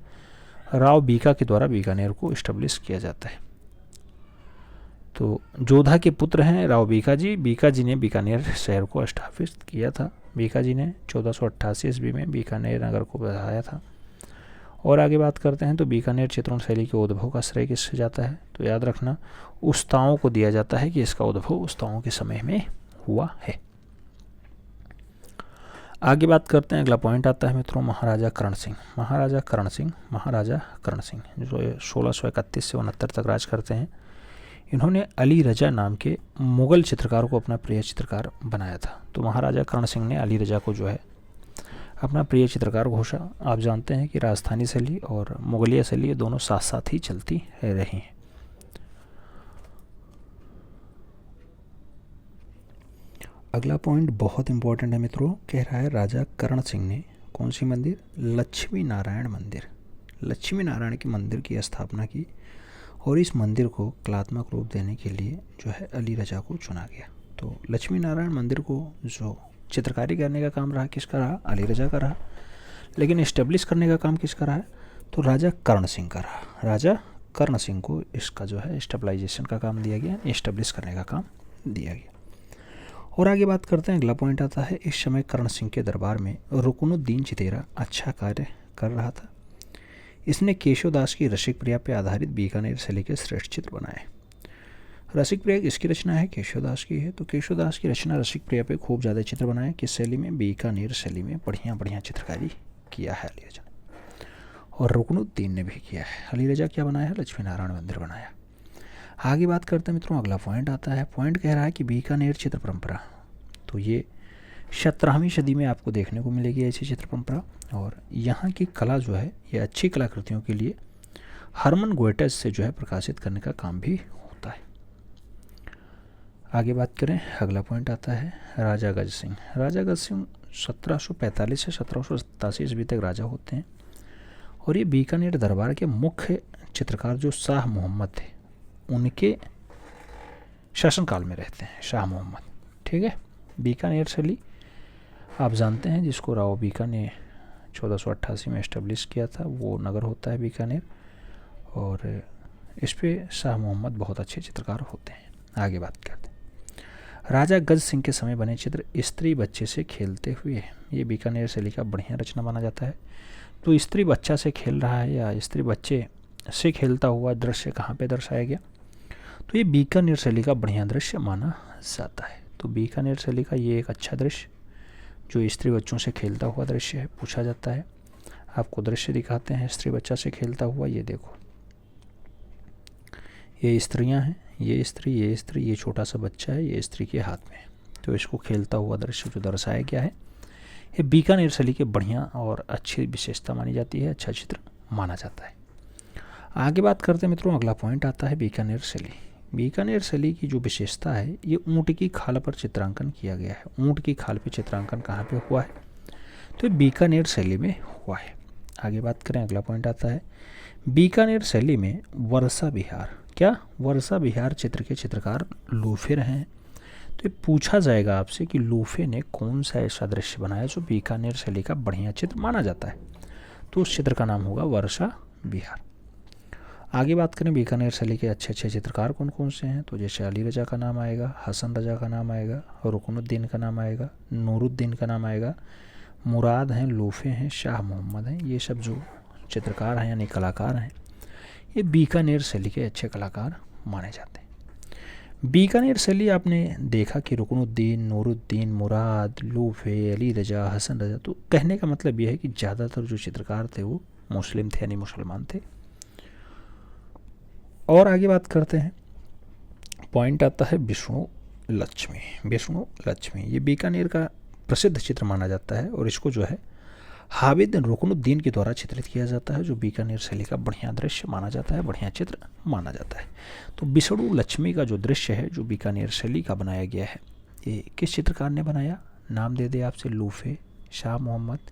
राव बीका के द्वारा बीकानेर को इस्टेब्लिश किया जाता है। तो जोधा के पुत्र हैं राव बीका जी ने बीकानेर शहर को स्थापित किया था। बीका जी ने 1488 ईस्वी में बीकानेर नगर को बसाया था। और आगे बात करते हैं तो बीकानेर चित्रण शैली के उद्भव का श्रेय किससे जाता है। तो याद रखना उस्ताओं को दिया जाता है कि इसका उद्भव उस्ताओं के समय में हुआ है। आगे बात करते हैं, अगला पॉइंट आता है मित्रों महाराजा करण सिंह जो 1631 से 69 तक राज करते हैं। इन्होंने अली रजा नाम के मुग़ल चित्रकार को अपना प्रिय चित्रकार बनाया था। तो महाराजा करण सिंह ने अली रजा को जो है अपना प्रिय चित्रकार घोषा। आप जानते हैं कि राजस्थानी शैली और मुगलिया शैली दोनों साथ साथ ही चलती रही हैं। अगला पॉइंट बहुत इंपॉर्टेंट है मित्रों, कह रहा है राजा करण सिंह ने कौन सी मंदिर, लक्ष्मी नारायण लक्ष्मी नारायण के मंदिर की स्थापना की और इस मंदिर को कलात्मक रूप देने के लिए जो है अली रजा को चुना गया। तो लक्ष्मी नारायण मंदिर को जो चित्रकारी करने का काम रहा किसका रहा? अली रजा का रहा। लेकिन इस्टेब्लिश करने का काम किसका रहा? तो राजा कर्ण सिंह का रहा। राजा कर्ण सिंह को इसका जो है स्टेबलाइजेशन का काम दिया गया, इस्टेब्लिश करने का काम दिया गया। और आगे बात करते हैं, अगला पॉइंट आता है, इस समय कर्ण सिंह के दरबार में रुकनुद्दीन चितेरा अच्छा कार्य कर रहा था। इसने केशवदास की रसिक प्रिया पर आधारित बीकानेर शैली के श्रेष्ठ चित्र बनाए। रसिक प्रिया किसकी रचना है? केशवदास की है। तो केशवदास की रचना रसिक प्रिया पे खूब ज़्यादा चित्र बनाए। किस शैली में? बीकानेर शैली में बढ़िया बढ़िया चित्रकारी किया है अली रजा ने। और रुकनुद्दीन ने भी किया है। अली रजा क्या बनाया है? लक्ष्मी नारायण मंदिर बनाया। आगे बात करते हैं मित्रों, अगला पॉइंट आता है। पॉइंट कह रहा है कि बीकानेर चित्र परंपरा, तो ये 17वीं सदी में आपको देखने को मिलेगी ऐसी चित्र परंपरा। और यहाँ की कला जो है ये अच्छी कलाकृतियों के लिए हरमन गोएटस से जो है प्रकाशित करने का काम भी होता है। आगे बात करें, अगला पॉइंट आता है राजा गज सिंह। राजा गज सिंह 1745 से 1787 ईस्वी तक राजा होते हैं और ये बीकानेर दरबार के मुख्य चित्रकार जो शाह मोहम्मद थे उनके शासनकाल में रहते हैं। शाह मोहम्मद, ठीक है। बीकानेर शैली आप जानते हैं, जिसको राव बीका ने 1488 में इस्टेब्लिश किया था, वो नगर होता है बीकानेर और इस पे शाह मोहम्मद बहुत अच्छे चित्रकार होते हैं। आगे बात करते हैं, राजा गज सिंह के समय बने चित्र स्त्री बच्चे से खेलते हुए, ये बीकानेर शैली का बढ़िया रचना माना जाता है। तो स्त्री बच्चा से खेल रहा है या स्त्री बच्चे से खेलता हुआ दृश्य कहाँ पे दर्शाया गया? तो ये बीकानेर शैली का बढ़िया दृश्य माना जाता है। तो बीकानेर शैली का ये एक अच्छा दृश्य जो स्त्री बच्चों से खेलता हुआ दृश्य है, पूछा जाता है। आपको दृश्य दिखाते हैं स्त्री बच्चा से खेलता हुआ। ये देखो, ये स्त्रियां हैं, ये स्त्री, ये स्त्री, ये छोटा सा बच्चा है, ये स्त्री के हाथ में। तो इसको खेलता हुआ दृश्य जो दर्शाया गया है, ये बीकानेर शैली के बढ़िया और अच्छी विशेषता मानी जाती है, अच्छा चित्र माना जाता है। आगे बात करते हैं मित्रों, अगला पॉइंट आता है बीकानेर शैली। बीकानेर शैली की जो विशेषता है, ये ऊँट की खाल पर चित्रांकन किया गया है। ऊँट की खाल पर चित्रांकन कहाँ पे हुआ है? तो ये बीकानेर शैली में हुआ है। आगे बात करें, अगला पॉइंट आता है बीकानेर शैली में वर्षा विहार। क्या? वर्षा विहार चित्र के चित्रकार लूफे रहे हैं। तो ये पूछा जाएगा आपसे कि लूफे ने कौन सा ऐसा दृश्य बनाया जो बीकानेर शैली का बढ़िया चित्र माना जाता है? तो उस चित्र का नाम होगा वर्षा विहार। आगे बात करें बीकानेर शैली के अच्छे अच्छे चित्रकार कौन कौन से हैं, तो जैसे अली रजा का नाम आएगा, हसन रजा का नाम आएगा, रुकनुद्दीन का नाम आएगा, नूरुद्दीन का नाम आएगा, मुराद हैं, लूफे हैं, शाह मोहम्मद हैं। ये सब जो चित्रकार हैं यानी कलाकार हैं, ये बीकानेर शैली के अच्छे कलाकार माने जाते हैं। बीकानेर शैली आपने देखा कि रुकनुद्दीन, नूरुद्दीन, मुराद, लूफे, अली रजा, हसन रजा, तो कहने का मतलब ये है कि ज़्यादातर जो चित्रकार थे वो मुस्लिम थे यानी मुसलमान थे। और आगे बात करते हैं, पॉइंट आता है विष्णु लक्ष्मी। विष्णु लक्ष्मी ये बीकानेर का प्रसिद्ध चित्र माना जाता है और इसको जो है हाविद रुकनुद्दीन के द्वारा चित्रित किया जाता है, जो बीकानेर शैली का बढ़िया दृश्य माना जाता है, बढ़िया चित्र माना जाता है। तो विष्णु लक्ष्मी का जो दृश्य है जो बीकानेर शैली का बनाया गया है, ये किस चित्रकार ने बनाया? नाम दे दे आपसे, लूफे, शाह मोहम्मद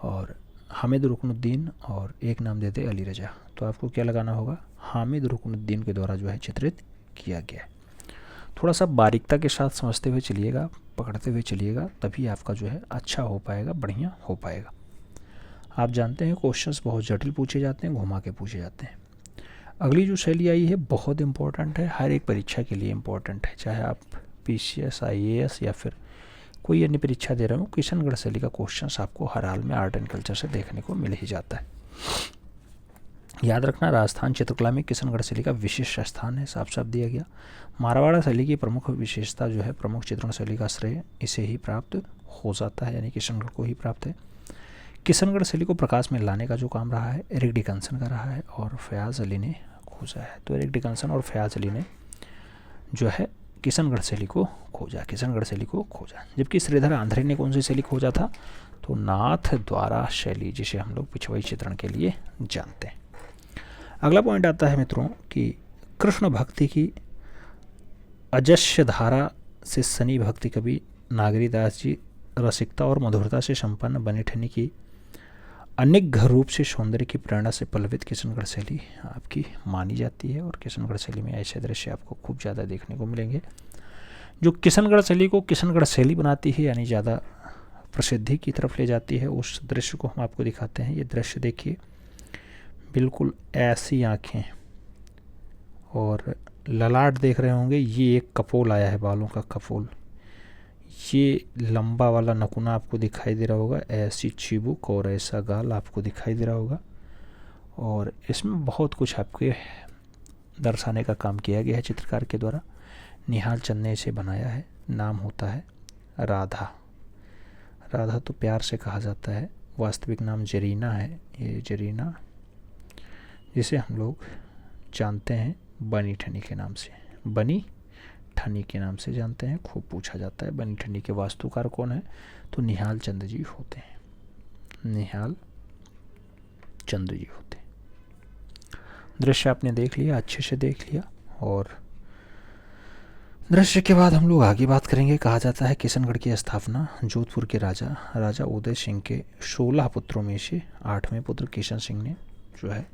और हामिद रुकनुद्दीन, और एक नाम दे दे अली रजा। तो आपको क्या लगाना होगा? हामिद रुकनुद्दीन के द्वारा जो है चित्रित किया गया है। थोड़ा सा बारीकता के साथ समझते हुए चलिएगा, पकड़ते हुए चलिएगा, तभी आपका जो है अच्छा हो पाएगा, बढ़िया हो पाएगा। आप जानते हैं क्वेश्चंस बहुत जटिल पूछे जाते हैं, घुमा के पूछे जाते हैं। अगली जो शैली आई है बहुत इंपॉर्टेंट है, हर एक परीक्षा के लिए इम्पोर्टेंट है, चाहे आप PCS, IAS या फिर कोई अन्य परीक्षा दे रहे हो। किशनगढ़ शैली का क्वेश्चन आपको हर हाल में आर्ट एंड कल्चर से देखने को मिल ही जाता है। याद रखना, राजस्थान चित्रकला में किशनगढ़ शैली का विशिष्ट स्थान है, साफ साफ दिया गया। मारवाड़ा शैली की प्रमुख विशेषता जो है, प्रमुख चित्रण शैली का श्रेय इसे ही प्राप्त हो जाता है, यानी किशनगढ़ को ही प्राप्त है। किशनगढ़ शैली को प्रकाश में लाने का जो काम रहा है एरिक डिकन्सन का रहा है और फयाज अली ने खोजा है। तो एरिक डिकन्सन और फयाज अली ने जो है किशनगढ़ शैली को खोजा, किशनगढ़ शैली को खोजा। जबकि श्रीधर आंध्रे ने कौन सी शैली खोजा था? तो नाथ द्वारा शैली, जिसे हम लोग पिछवाई चित्रण के लिए जानते हैं। अगला पॉइंट आता है मित्रों कि कृष्ण भक्ति की अजस्य धारा से सनी भक्ति कवि नागरीदास जी रसिकता और मधुरता से संपन्न बनी ठनी की अनेक रूप से सौंदर्य की प्रेरणा से पल्लवित किशनगढ़ शैली आपकी मानी जाती है और किशनगढ़ शैली में ऐसे दृश्य आपको खूब ज़्यादा देखने को मिलेंगे। जो किशनगढ़ शैली को किशनगढ़ शैली बनाती है यानी ज़्यादा प्रसिद्धि की तरफ ले जाती है, उस दृश्य को हम आपको दिखाते हैं। ये दृश्य देखिए, बिल्कुल ऐसी आँखें और ललाट देख रहे होंगे। ये एक कपोल आया है, बालों का कपोल। ये लंबा वाला नकुना आपको दिखाई दे रहा होगा, ऐसी चिबुक और ऐसा गाल आपको दिखाई दे रहा होगा। और इसमें बहुत कुछ आपके दर्शाने का काम किया गया है चित्रकार के द्वारा। निहाल चंद ने इसे बनाया है। नाम होता है राधा। राधा तो प्यार से कहा जाता है, वास्तविक नाम जरीना है। ये जरीना, जिसे हम लोग जानते हैं बनी ठनी के नाम से, बनी ठनी के नाम से जानते हैं। खूब पूछा जाता है बनी ठनी के वास्तुकार कौन है, तो निहाल चंद जी होते हैं। निहाल चंद जी होते हैं। दृश्य आपने देख लिया, अच्छे से देख लिया। और दृश्य के बाद हम लोग आगे बात करेंगे। कहा जाता है किशनगढ़ की स्थापना जोधपुर के राजा उदय सिंह के 16 पुत्रों में से 8वें पुत्र किशन सिंह ने जो है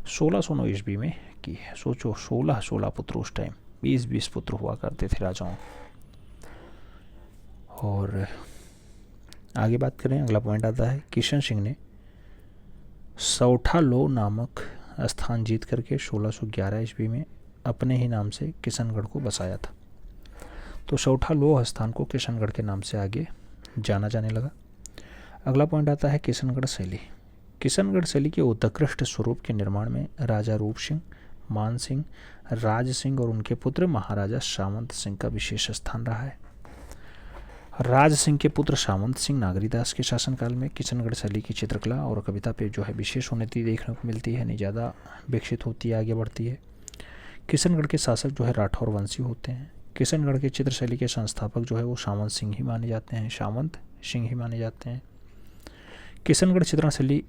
1609 ईस्वी में की है। सोचो, 16 पुत्र, उस टाइम 20 पुत्र हुआ करते थे राजाओं। और आगे बात करें, अगला पॉइंट आता है किशन सिंह ने सौठा लो नामक स्थान जीत करके 1611 ईस्वी में अपने ही नाम से किशनगढ़ को बसाया था। तो सौठा लो स्थान को किशनगढ़ के नाम से आगे जाना जाने लगा। अगला पॉइंट आता है किशनगढ़ शैली। किशनगढ़ शैली के उत्कृष्ट स्वरूप के निर्माण में राजा रूप सिंह, मान सिंह, राज सिंह और उनके पुत्र महाराजा सामंत सिंह का विशेष स्थान रहा है। राज सिंह के पुत्र सामंत सिंह नागरीदास के शासनकाल में किशनगढ़ शैली की चित्रकला और कविता पे जो है विशेष उन्नति देखने को मिलती है, नहीं ज़्यादा विकसित होती है, आगे बढ़ती है। किशनगढ़ के शासक जो है राठौर वंशी होते हैं। किशनगढ़ के चित्रशैली के संस्थापक जो है वो सामंत सिंह ही माने जाते हैं, सामंत सिंह ही माने जाते हैं। किशनगढ़ चित्रण शैली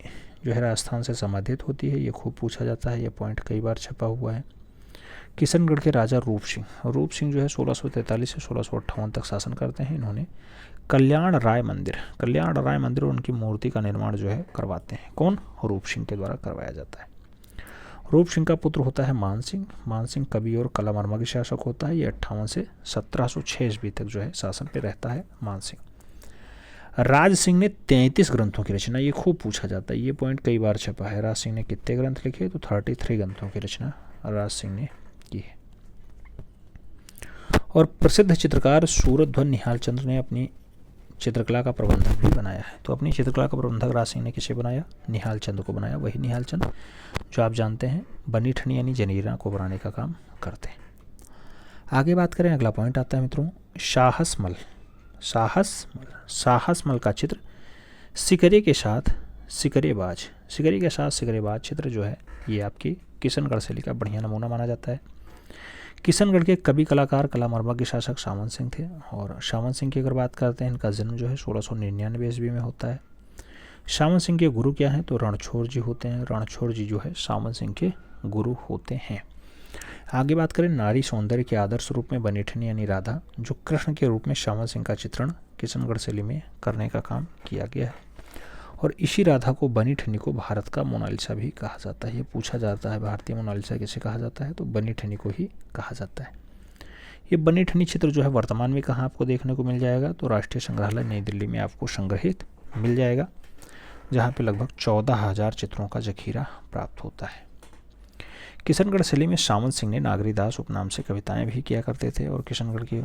जो है राजस्थान से संबंधित होती है, ये खूब पूछा जाता है, ये पॉइंट कई बार छपा हुआ है। किशनगढ़ के राजा रूप सिंह जो है 1643 से 1658 तक शासन करते हैं। इन्होंने कल्याण राय मंदिर और उनकी मूर्ति का निर्माण जो है करवाते हैं। कौन? रूप सिंह के द्वारा करवाया जाता है। रूप सिंह का पुत्र होता है मान सिंह कवि और कला मर्मा के शासक होता है। ये 58 से 1706 ईस्वी तक जो है शासन पे रहता है मान सिंह। राज सिंह ने 33 ग्रंथों की रचना, ये खूब पूछा जाता है, ये पॉइंट कई बार छपा है। राज सिंह ने कितने ग्रंथ लिखे? तो 33 ग्रंथों की रचना राज सिंह ने की है। और प्रसिद्ध चित्रकार सूरध्वज निहाल चंद्र ने अपनी चित्रकला का प्रबंधक भी बनाया है। तो अपनी चित्रकला का प्रबंधक राज सिंह ने किसे बनाया? निहाल चंद को बनाया। वही निहाल चंद जो आप जानते हैं बनी ठनी यानी जनीरा को बनाने का काम करते हैं। आगे बात करें, अगला पॉइंट आता है मित्रों साहसमल का चित्र सिकरे के साथ सिकरेबाज चित्र जो है ये आपकी किशनगढ़ शैली का बढ़िया नमूना माना जाता है। किशनगढ़ के कवि कलाकार कला मर्मा के शासक सामंत सिंह थे। और सामंत सिंह की अगर बात करते हैं, इनका जन्म जो है 1699 ईस्वी में होता है। सामंत सिंह के गुरु क्या हैं? तो रणछोड़ जी होते हैं। रणछोड़ जी जो है सामंत सिंह के गुरु होते हैं। आगे बात करें, नारी सौंदर्य के आदर्श रूप में बनी ठनी यानी राधा, जो कृष्ण के रूप में सामंत सिंह का चित्रण किशनगढ़ शैली में करने का काम किया गया है। और इसी राधा को बनी ठनी को भारत का मोनालिसा भी कहा जाता है। ये पूछा जाता है भारतीय मोनालिसा किसे कहा जाता है? तो बनी ठनी को ही कहा जाता है। ये बनी ठनी चित्र जो है वर्तमान में कहाँ आपको देखने को मिल जाएगा? तो राष्ट्रीय संग्रहालय नई दिल्ली में आपको संग्रहित मिल जाएगा, जहाँ पे लगभग 14,000 चित्रों का जखीरा प्राप्त होता है। किशनगढ़ शैली में सामंत सिंह ने नागरीदास उपनाम से कविताएं भी किया करते थे। और किशनगढ़ की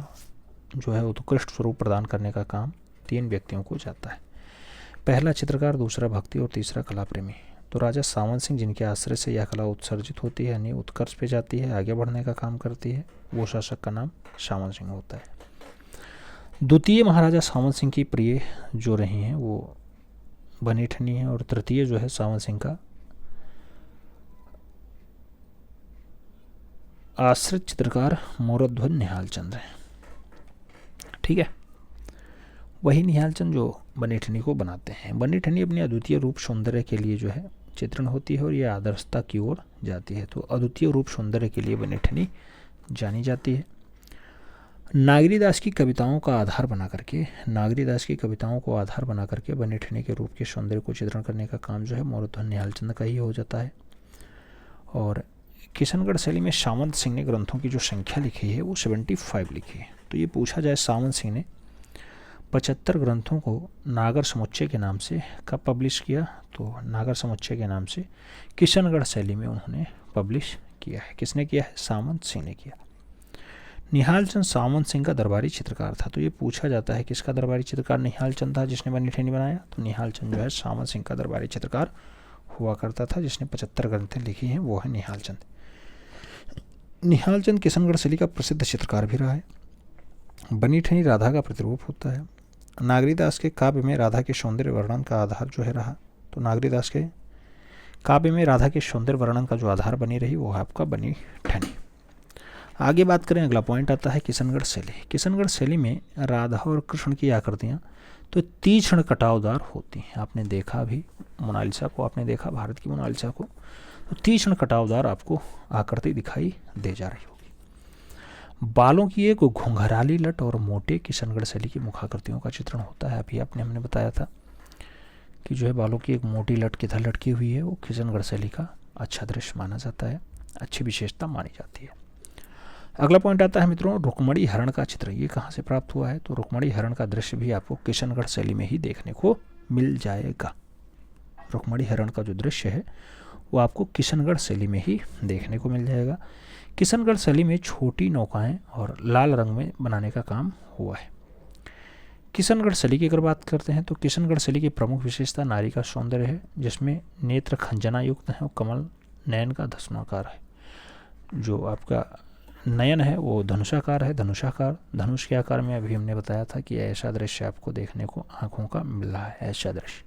जो है उत्कृष्ट स्वरूप प्रदान करने का काम 3 व्यक्तियों को जाता है। पहला चित्रकार, दूसरा भक्ति और तीसरा कला प्रेमी। तो राजा सामंत सिंह जिनके आश्रय से यह कला उत्सर्जित होती है यानी उत्कर्ष पे जाती है, आगे बढ़ने का काम करती है, वो शासक का नाम सामंत सिंह होता है। द्वितीय महाराजा सामंत सिंह की प्रिय जो रही हैं वो बनी ठनी है। और तृतीय जो है सामंत सिंह का आश्रित चित्रकार मोरध्वज निहाल चंद है। ठीक है, वही निहाल चंद जो बनी ठनी को बनाते हैं। बनी ठनी अपनी अद्वितीय रूप सौंदर्य के लिए जो है चित्रण होती है और ये आदर्शता की ओर जाती है। तो अद्वितीय रूप सौंदर्य के लिए बनी ठनी जानी जाती है। नागरीदास की कविताओं का आधार बना करके, नागरीदास की कविताओं को आधार बना करके बने ठनी के रूप के सौंदर्य को चित्रण करने का काम जो है मोरध्वज निहालचंद का ही हो जाता है। और किशनगढ़ शैली में सावंत सिंह ने ग्रंथों की जो संख्या लिखी है वो 75 लिखी है। तो ये पूछा जाए सावंत सिंह ने 75 ग्रंथों को नागर समुच्चय के नाम से कब पब्लिश किया, तो नागर समुच्चय के नाम से किशनगढ़ शैली में उन्होंने पब्लिश किया है। किसने किया है? सावंत सिंह ने किया। निहालचंद सावंत सिंह का दरबारी चित्रकार था। तो ये पूछा जाता है किसका दरबारी चित्रकार निहालचंद था जिसने बनी ठनी बनाया, तो निहालचंद जो है सावंत सिंह का दरबारी चित्रकार हुआ करता था जिसने 75 ग्रंथें लिखी हैं, वो है निहालचंद। निहालचंद किशनगढ़ शैली का प्रसिद्ध चित्रकार भी रहा है। बनी ठनी राधा का प्रतिरूप होता है। नागरीदास के काव्य में राधा के सौंदर्य वर्णन का आधार जो है रहा, तो नागरीदास के काव्य में राधा के सौंदर्य वर्णन का जो आधार बनी रही वो है आपका बनी ठनी। आगे बात करें, अगला पॉइंट आता है किशनगढ़ शैली। किशनगढ़ शैली में राधा और कृष्ण की आकृतियाँ तो तीक्ष्ण कटावदार होती हैं। आपने देखा भी मोनालिसा को, आपने देखा भारत की मोनालिसा को, तो तीक्ष्ण कटावदार आपको आकृति दिखाई दे जा रही होगी। बालों की एक घुंघराली लट और मोटे किशनगढ़ शैली की मुखाकृतियों का चित्रण होता है। अभी हमने बताया था कि जो है बालों की एक मोटी लट किधर लटकी हुई है, वो किशनगढ़ शैली का अच्छा दृश्य माना जाता है, अच्छी विशेषता मानी जाती है। अगला पॉइंट आता है मित्रों रुक्मणी हरण का चित्र। ये कहाँ से प्राप्त हुआ है, तो रुक्मणी हरण का दृश्य भी आपको किशनगढ़ शैली में ही देखने को मिल जाएगा। रुक्मणी हरण का जो दृश्य है वो आपको किशनगढ़ शैली में ही देखने को मिल जाएगा। किशनगढ़ शैली में छोटी नौकाएं और लाल रंग में बनाने का काम हुआ है। किशनगढ़ शैली की अगर बात करते हैं तो किशनगढ़ शैली की प्रमुख विशेषता नारी का सौंदर्य है, जिसमें नेत्र खंजना युक्त है और कमल नयन का धनुषाकार है। जो आपका नयन है वो धनुषाकार है, धनुषाकार धनुष के आकार में। अभी हमने बताया था कि ऐसा दृश्य आपको देखने को आंखों का मिल रहा है, ऐसा दृश्य।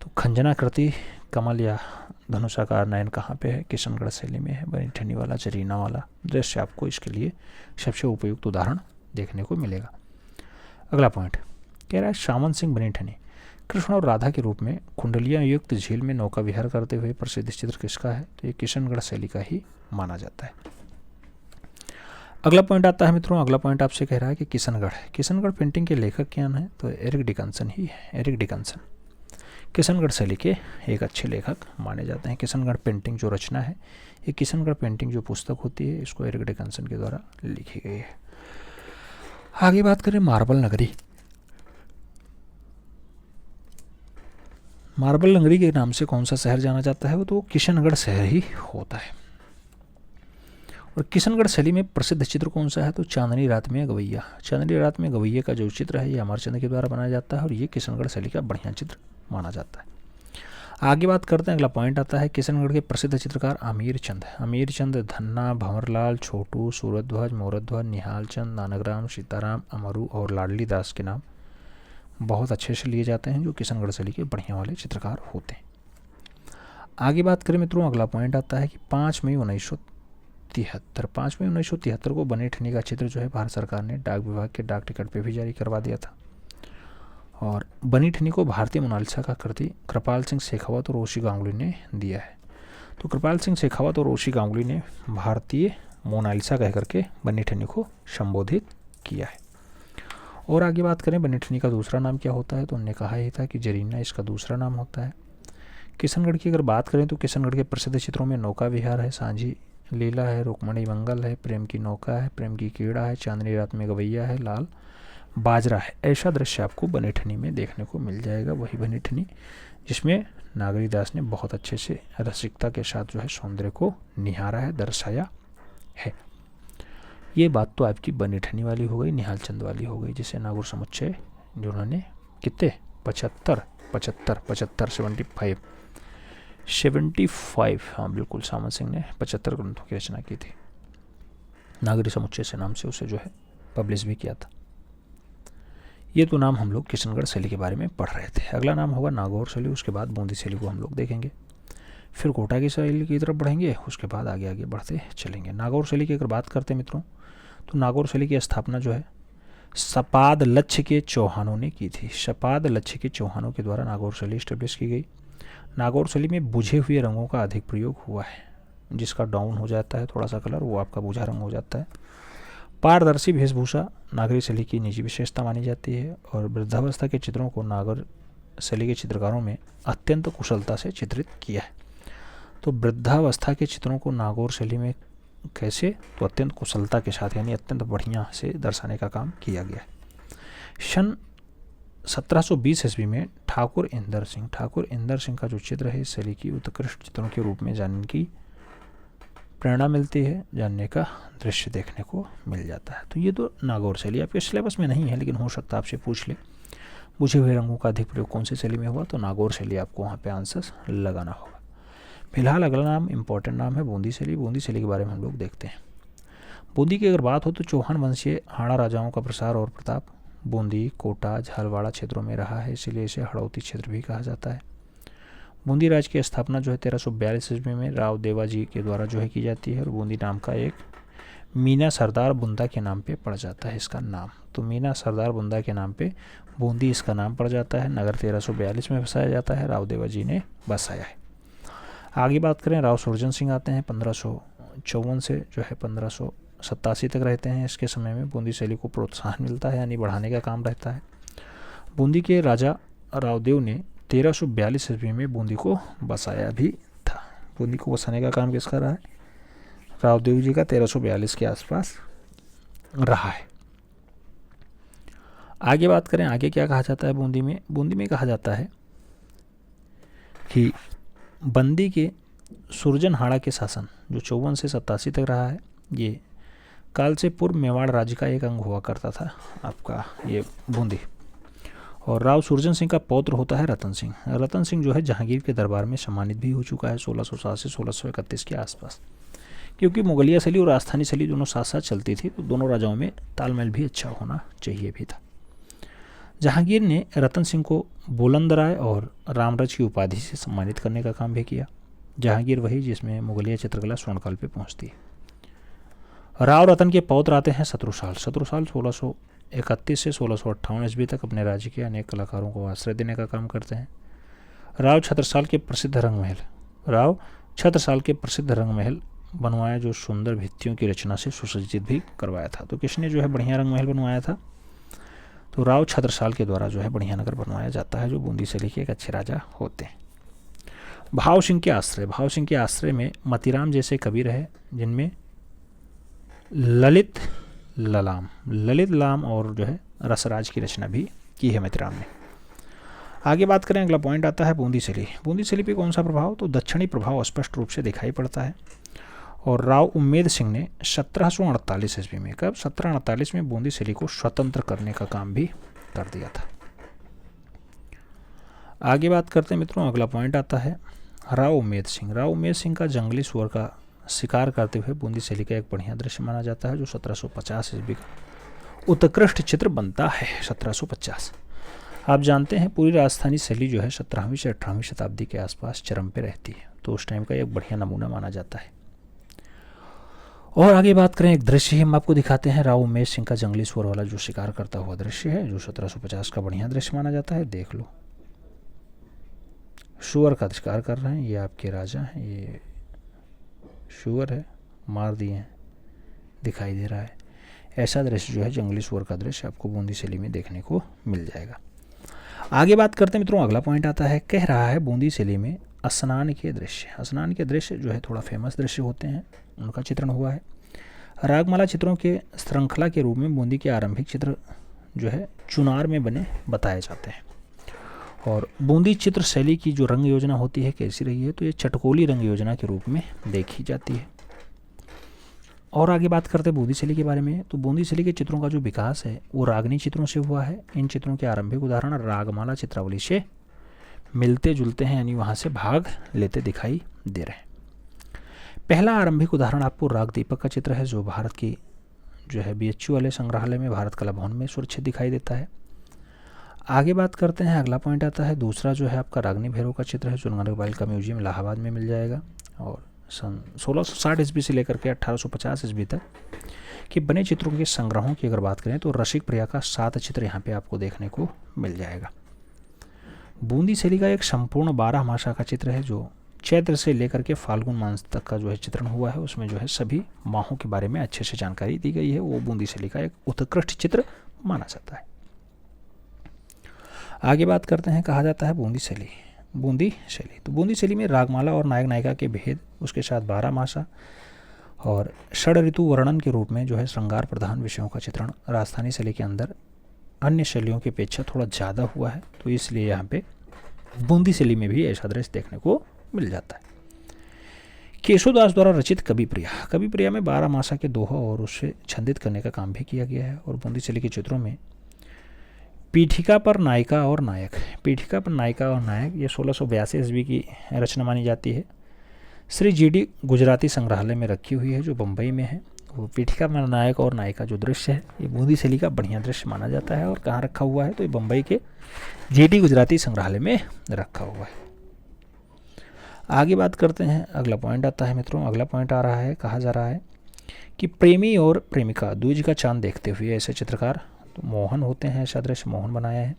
तो खंजनाकृति कमल या धनुषाकार नयन कहाँ पे है? किशनगढ़ शैली में है। बनी ठनी वाला जरीना वाला दृश्य आपको इसके लिए सबसे उपयुक्त उदाहरण देखने को मिलेगा। अगला पॉइंट कह रहा है सावंत सिंह बनी ठनी कृष्ण और राधा के रूप में कुंडलियां युक्त झील में नौका विहार करते हुए प्रसिद्ध चित्र किसका है? तो ये किशनगढ़ शैली का ही माना जाता है। अगला पॉइंट आता है मित्रों, अगला पॉइंट आपसे कह रहा है कि किशनगढ़ पेंटिंग के लेखक क्या हैं? तो एरिक डिकन्सन ही है। एरिक डिकन्सन किशनगढ़ शैली के एक अच्छे लेखक माने जाते हैं। किशनगढ़ पेंटिंग जो रचना है, ये किशनगढ़ पेंटिंग जो पुस्तक होती है, इसको एरिक डिकन्सन के द्वारा लिखी गई है। आगे बात करें मार्बल नगरी। मार्बल नगरी के नाम से कौन सा शहर जाना जाता है? वो तो किशनगढ़ शहर ही होता है। और किशनगढ़ शैली में प्रसिद्ध चित्र कौन सा है? तो चांदनी रात में गवैया। चांदनी रात में गवैया का जो चित्र है ये अमरचंद के द्वारा बनाया जाता है और ये किशनगढ़ शैली का बढ़िया चित्र माना जाता है। आगे बात करते हैं, अगला पॉइंट आता है किशनगढ़ के प्रसिद्ध चित्रकार अमीर चंद। अमीर चंद धन्ना, भंवरलाल, छोटू, सूरध्वज, मोरध्वज, निहालचंद, नानकराम, सीताराम, अमरू और लाडली दास के नाम बहुत अच्छे से लिए जाते हैं, जो किशनगढ़ शैली के बढ़िया वाले चित्रकार होते हैं। आगे बात करें मित्रों, अगला पॉइंट आता है कि 5 मई 1973 को बनी ठनी का चित्र जो है भारत सरकार ने डाक विभाग के डाक टिकट पे भी जारी करवा दिया था। और बनी ठनी को भारतीय मोनालिसा का कृति कृपाल सिंह शेखावत और ओशी गांगुली ने दिया है। तो कृपाल सिंह शेखावत और ओशी गांगुली ने भारतीय मोनालिसा कह करके बनी ठनी को संबोधित किया है। और आगे बात करें बनी ठनी का दूसरा नाम क्या होता है, तो उन्होंने कहा ही था कि जरीना इसका दूसरा नाम होता है। किशनगढ़ की अगर बात करें तो किशनगढ़ के प्रसिद्ध चित्रों में नौका विहार है, सांझी लीला है, रुक्मणी मंगल है, प्रेम की नौका है, प्रेम की कीड़ा है, चांदनी रात में गवैया है, लाल बाजरा है। ऐसा दृश्य आपको बनी ठनी में देखने को मिल जाएगा। वही बनी ठनी जिसमें नागरीदास ने बहुत अच्छे से रसिकता के साथ जो है सौंदर्य को निहारा है, दर्शाया है। ये बात तो आपकी बनी ठनी वाली हो गई, निहालचंद वाली हो गई, जिसे नागौर समुच्चय जो उन्होंने कितने 75 हाँ बिल्कुल, सावंत सिंह ने 75 ग्रंथों की रचना की थी। नागरी समुच्चय से नाम से उसे जो है पब्लिश भी किया था। ये तो नाम हम लोग किशनगढ़ शैली के बारे में पढ़ रहे थे। अगला नाम होगा नागौर शैली, उसके बाद बूंदी शैली को हम लोग देखेंगे, फिर कोटा की शैली की तरफ बढ़ेंगे, उसके बाद आगे आगे बढ़ते चलेंगे। नागौर शैली की अगर बात करते हैं मित्रों, तो नागौर शैली की स्थापना जो है सपाद लक्ष्य के चौहानों ने की थी। सपाद लक्ष्य के चौहानों के द्वारा नागौर शैली स्टेब्लिश की गई। नागौर शैली में बुझे हुए रंगों का अधिक प्रयोग हुआ है, जिसका डाउन हो जाता है थोड़ा सा कलर, वो आपका बुझा रंग हो जाता है। पारदर्शी वेशभूषा नागरी शैली की निजी विशेषता मानी जाती है और वृद्धावस्था के चित्रों को नागर शैली के चित्रकारों में अत्यंत कुशलता से चित्रित किया है। तो वृद्धावस्था के चित्रों को नागौर शैली में कैसे, तो अत्यंत कुशलता के साथ यानी अत्यंत बढ़िया से दर्शाने का काम किया गया है। सन 1720 ईस्वी में ठाकुर इंदर सिंह का जो चित्र है इस शैली की उत्कृष्ट चित्रों के रूप में जानने की प्रेरणा मिलती है, जानने का दृश्य देखने को मिल जाता है। तो ये तो नागौर शैली आपके सिलेबस में नहीं है, लेकिन हो सकता है आपसे पूछ ले बुझे हुए रंगों का अधिक प्रयोग कौन सी शैली में हुआ, तो नागौर शैली आपको वहाँ पे आंसर लगाना होगा। फिलहाल अगला नाम इंपॉर्टेंट नाम है बूंदी शैली। बूंदी शैली के बारे में हम लोग देखते हैं। बूंदी की अगर बात हो तो चौहान वंशीय हाड़ा राजाओं का प्रसार और प्रताप बूंदी, कोटा, झालवाड़ा क्षेत्रों में रहा है, इसलिए इसे हड़ौती क्षेत्र भी कहा जाता है। बूंदी राज्य की स्थापना जो है 1342 ईस्वी में राव देवाजी के द्वारा जो है की जाती है और बूंदी नाम का एक मीना सरदार बुंदा के नाम पे पड़ जाता है इसका नाम। तो मीना सरदार बुंदा के नाम पे बूंदी इसका नाम पड़ जाता है। नगर 1342 में बसाया जाता है, राव देवाजी ने बसाया है। आगे बात करें, राव सुरजन सिंह आते हैं 1554 से जो है 1587 तक रहते हैं। इसके समय में बूंदी शैली को प्रोत्साहन मिलता है यानी बढ़ाने का काम रहता है। बूंदी के राजा रावदेव ने 1342 ईस्वी में बूंदी को बसाया भी था। बूंदी को बसाने का काम किसका रहा है, रावदेव जी का 1342 के आसपास रहा है। आगे बात करें, आगे क्या कहा जाता है बूंदी में। बूंदी में कहा जाता है कि बंदी के सुरजन हाड़ा के शासन जो 54 से 87 तक रहा है, ये काल से पूर्व मेवाड़ राज्य का एक अंग हुआ करता था आपका ये बूंदी। और राव सुरजन सिंह का पौत्र होता है रतन सिंह। रतन सिंह जो है जहांगीर के दरबार में सम्मानित भी हो चुका है 1607 से 1631 के आसपास, क्योंकि मुगलिया शैली और राजस्थानी शैली दोनों साथ साथ चलती थी, तो दोनों राजाओं में तालमेल भी अच्छा होना चाहिए भी था। जहांगीर ने रतन सिंह को बुलंद राय और रामरज की उपाधि से सम्मानित करने का काम भी किया। जहांगीर वही जिसमें मुगलिया चित्रकला स्वर्णकाल पे पहुंचती है। राव रतन के पौत्र आते हैं शत्रुसाल 1631 से 1658 ईस्वी तक अपने राज्य के अनेक कलाकारों को आश्रय देने का काम करते हैं। राव छत्रसाल के प्रसिद्ध रंग महल बनवाया, जो सुंदर भित्तियों की रचना से सुसज्जित भी करवाया था। तो किसने जो है बढ़िया रंग महल बनवाया था, तो राव छत्रसाल के द्वारा जो है बढ़िया नगर बनवाया जाता है, जो बूंदी शैली के एक अच्छे राजा होते हैं। भाव सिंह के आश्रय में मतीराम जैसे कवि रहे, जिनमें ललित लाम और जो है रसराज की रचना भी की है मतीराम ने। आगे बात करें, अगला पॉइंट आता है बूंदी शैली। बूंदी शैली पे कौन सा प्रभाव, तो दक्षिणी प्रभाव स्पष्ट रूप से दिखाई पड़ता है। और राव उम्मेद सिंह ने 1748 ईस्वी में, कब 1748 में बूंदी शैली को स्वतंत्र करने का काम भी कर दिया था। आगे बात करते हैं मित्रों, अगला पॉइंट आता है राव उम्मेद सिंह का जंगली सुअर का शिकार करते हुए बूंदी शैली का एक बढ़िया दृश्य माना जाता है, जो 1750 ईस्वी का उत्कृष्ट चित्र बनता है। 1750 आप जानते हैं पूरी राजस्थानी शैली जो है 17वीं से 18वीं शताब्दी के आसपास चरम पे रहती है, तो उस टाइम का एक बढ़िया नमूना माना जाता है। और आगे बात करें, एक दृश्य हम आपको दिखाते हैं, राव उमेश सिंह का जंगली सुअर वाला जो शिकार करता हुआ दृश्य है, जो 1750 का बढ़िया दृश्य माना जाता है। देख लो, सुअर का शिकार कर रहे हैं, ये आपके राजा हैं, ये सुअर है, मार दिए हैं, दिखाई दे रहा है। ऐसा दृश्य जो है जंगली सुअर का दृश्य आपको बूंदी शैली में देखने को मिल जाएगा। आगे बात करते हैं मित्रों, अगला पॉइंट आता है, कह रहा है बूंदी शैली में स्नान के दृश्य जो है थोड़ा फेमस दृश्य होते हैं, उनका चित्रण हुआ है। रागमाला चित्रों के श्रृंखला के रूप में बूंदी के आरंभिक चित्र जो है चुनार में बने बताए जाते हैं। और बूंदी चित्र शैली की जो रंग योजना होती है कैसी रही है, तो ये चटकोली रंग योजना के रूप में देखी जाती है। और आगे बात करते हैं बूंदी शैली के बारे में, तो बूंदी शैली के चित्रों का जो विकास है वो रागनी चित्रों से हुआ है। इन चित्रों के आरंभिक उदाहरण रागमाला चित्रावली से मिलते जुलते हैं, यानी वहाँ से भाग लेते दिखाई दे रहे हैं। पहला आरंभिक उदाहरण आपको राग दीपक का चित्र है, जो भारत की जो है BHU वाले संग्रहालय में भारत कला भवन में सुरक्षित दिखाई देता है। आगे बात करते हैं, अगला पॉइंट आता है, दूसरा जो है आपका रागनी भैरव का चित्र है, जो नगर का म्यूजियम इलाहाबाद में मिल जाएगा। और सन 1660 ईस्वी से लेकर के 1850 ईस्वी तक के बने चित्रों के संग्रहों की अगर बात करें, तो रसिक प्रिया का 7 चित्र यहाँ पे आपको देखने को मिल जाएगा। बूंदी शैली का एक संपूर्ण 12 मासा का चित्र है, जो चैत्र से लेकर के फाल्गुन मास तक का जो है चित्रण हुआ है, उसमें जो है सभी माहों के बारे में अच्छे से जानकारी दी गई है। वो बूंदी शैली का एक उत्कृष्ट चित्र माना जाता है। आगे बात करते हैं, कहा जाता है बूंदी शैली। बूंदी शैली, तो बूंदी शैली में रागमाला और नायक नायिका के भेद, उसके साथ 12 मासा और षड ऋतु वर्णन के रूप में जो है श्रृंगार प्रधान विषयों का चित्रण राजस्थानी शैली के अंदर अन्य शैलियों की अपेक्षा थोड़ा ज़्यादा हुआ है, तो इसलिए यहाँ पे बूंदी शैली में भी ऐसा दृश्य देखने को मिल जाता है। केशवदास द्वारा रचित कविप्रिया, कविप्रिया में 12 मासा के दोहा और उससे छंदित करने का काम भी किया गया है। और बूंदी शैली के चित्रों में पीठिका पर नायिका और नायक, पीठिका पर नायिका और नायक ये 1682 ईस्वी की रचना मानी जाती है। श्री GD गुजराती संग्रहालय में रखी हुई है, जो बम्बई में है। वो पीठिका में नायक और नायिका जो दृश्य है, ये बूंदी शैली का बढ़िया दृश्य माना जाता है। और कहाँ रखा हुआ है, तो ये बम्बई के GD गुजराती संग्रहालय में रखा हुआ है। आगे बात करते हैं, अगला पॉइंट आता है मित्रों। अगला पॉइंट आ रहा है, कहा जा रहा है कि प्रेमी और प्रेमिका द्विज का चांद देखते हुए ऐसे चित्रकार तो मोहन होते हैं, ऐसा दृश्य मोहन बनाया है।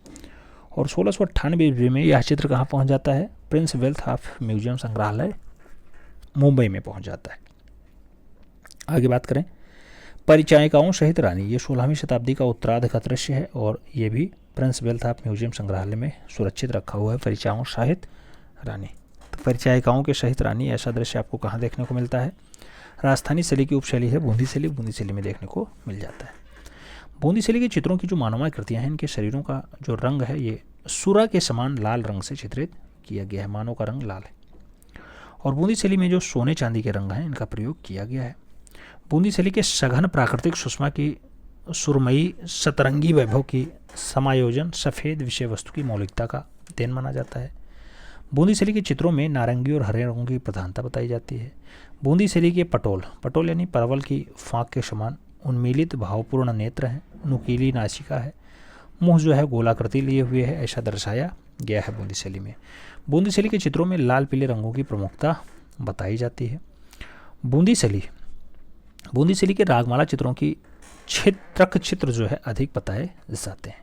और 1698 में यह चित्र कहाँ पहुँच जाता है, प्रिंस वेल्थ ऑफ म्यूजियम संग्रहालय मुंबई में पहुँच जाता है। आगे बात करें, परिचायिकाओं सहित रानी, ये 16वीं शताब्दी का उत्तरार्ध का दृश्य है और ये भी प्रिंस वेल्थ ऑफ म्यूजियम संग्रहालय में सुरक्षित रखा हुआ है, परिचायिकाओं सहित रानी। तो परिचायिकाओं के सहित रानी ऐसा दृश्य आपको कहाँ देखने को मिलता है, राजस्थानी शैली की उपशैली है बूंदी शैली, बूंदी शैली में देखने को मिल जाता है। बूंदी शैली के चित्रों की जो मानव कृतियाँ हैं, इनके शरीरों का जो रंग है ये सुरा के समान लाल रंग से चित्रित किया गया है, मानव का रंग लाल है। और बूंदी शैली में जो सोने चांदी के रंग हैं, इनका प्रयोग किया गया है। बूंदी शैली के सघन प्राकृतिक सुषमा की सुरमई सतरंगी वैभव की समायोजन सफ़ेद विषय वस्तु की मौलिकता का देन माना जाता है। बूंदी शैली के चित्रों में नारंगी और हरे रंगों की प्रधानता बताई जाती है। बूंदी शैली के पटोल यानी परवल की फाँक के समान उन्मीलित भावपूर्ण नेत्र हैं, नुकीली नासिका है, मुंह जो है गोलाकृति लिए हुए है, ऐसा दर्शाया गया है बूंदी शैली में। बूंदी शैली के चित्रों में लाल पीले रंगों की प्रमुखता बताई जाती है। बूंदी शैली के रागमाला चित्रों की चित्र जो है अधिक बताए जाते हैं।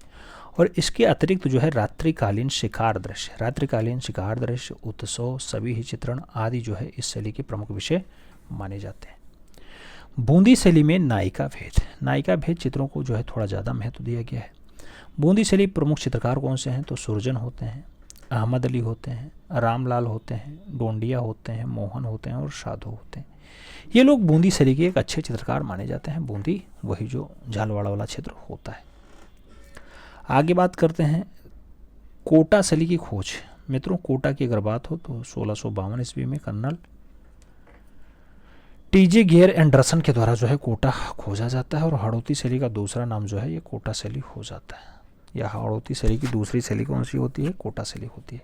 और इसके अतिरिक्त जो है रात्रिकालीन शिकार दृश्य, उत्सव, सभी ही चित्रण आदि जो है इस शैली के प्रमुख विषय माने जाते हैं। बूंदी शैली में नायिका भेद चित्रों को जो है थोड़ा ज़्यादा महत्व दिया गया है। बूंदी शैली प्रमुख चित्रकार कौन से हैं, तो सुरजन होते हैं, अहमद अली होते हैं, रामलाल होते हैं, डोंडिया होते हैं, मोहन होते हैं और साधु होते हैं। ये लोग बूंदी शैली के एक अच्छे चित्रकार माने जाते हैं। बूंदी वही जो झालवाड़ा वाला क्षेत्र होता है। आगे बात करते हैं कोटा शैली की खोज। मित्रों, कोटा की अगर बात हो तो 1652 ईस्वी में कर्नल TJ गियर एंडरसन के द्वारा जो है कोटा खोजा जाता है। और हाड़ौती शैली का दूसरा नाम जो है ये कोटा शैली हो जाता है। या हाड़ौती शैली की दूसरी शैली कौन सी होती है, कोटा शैली होती है।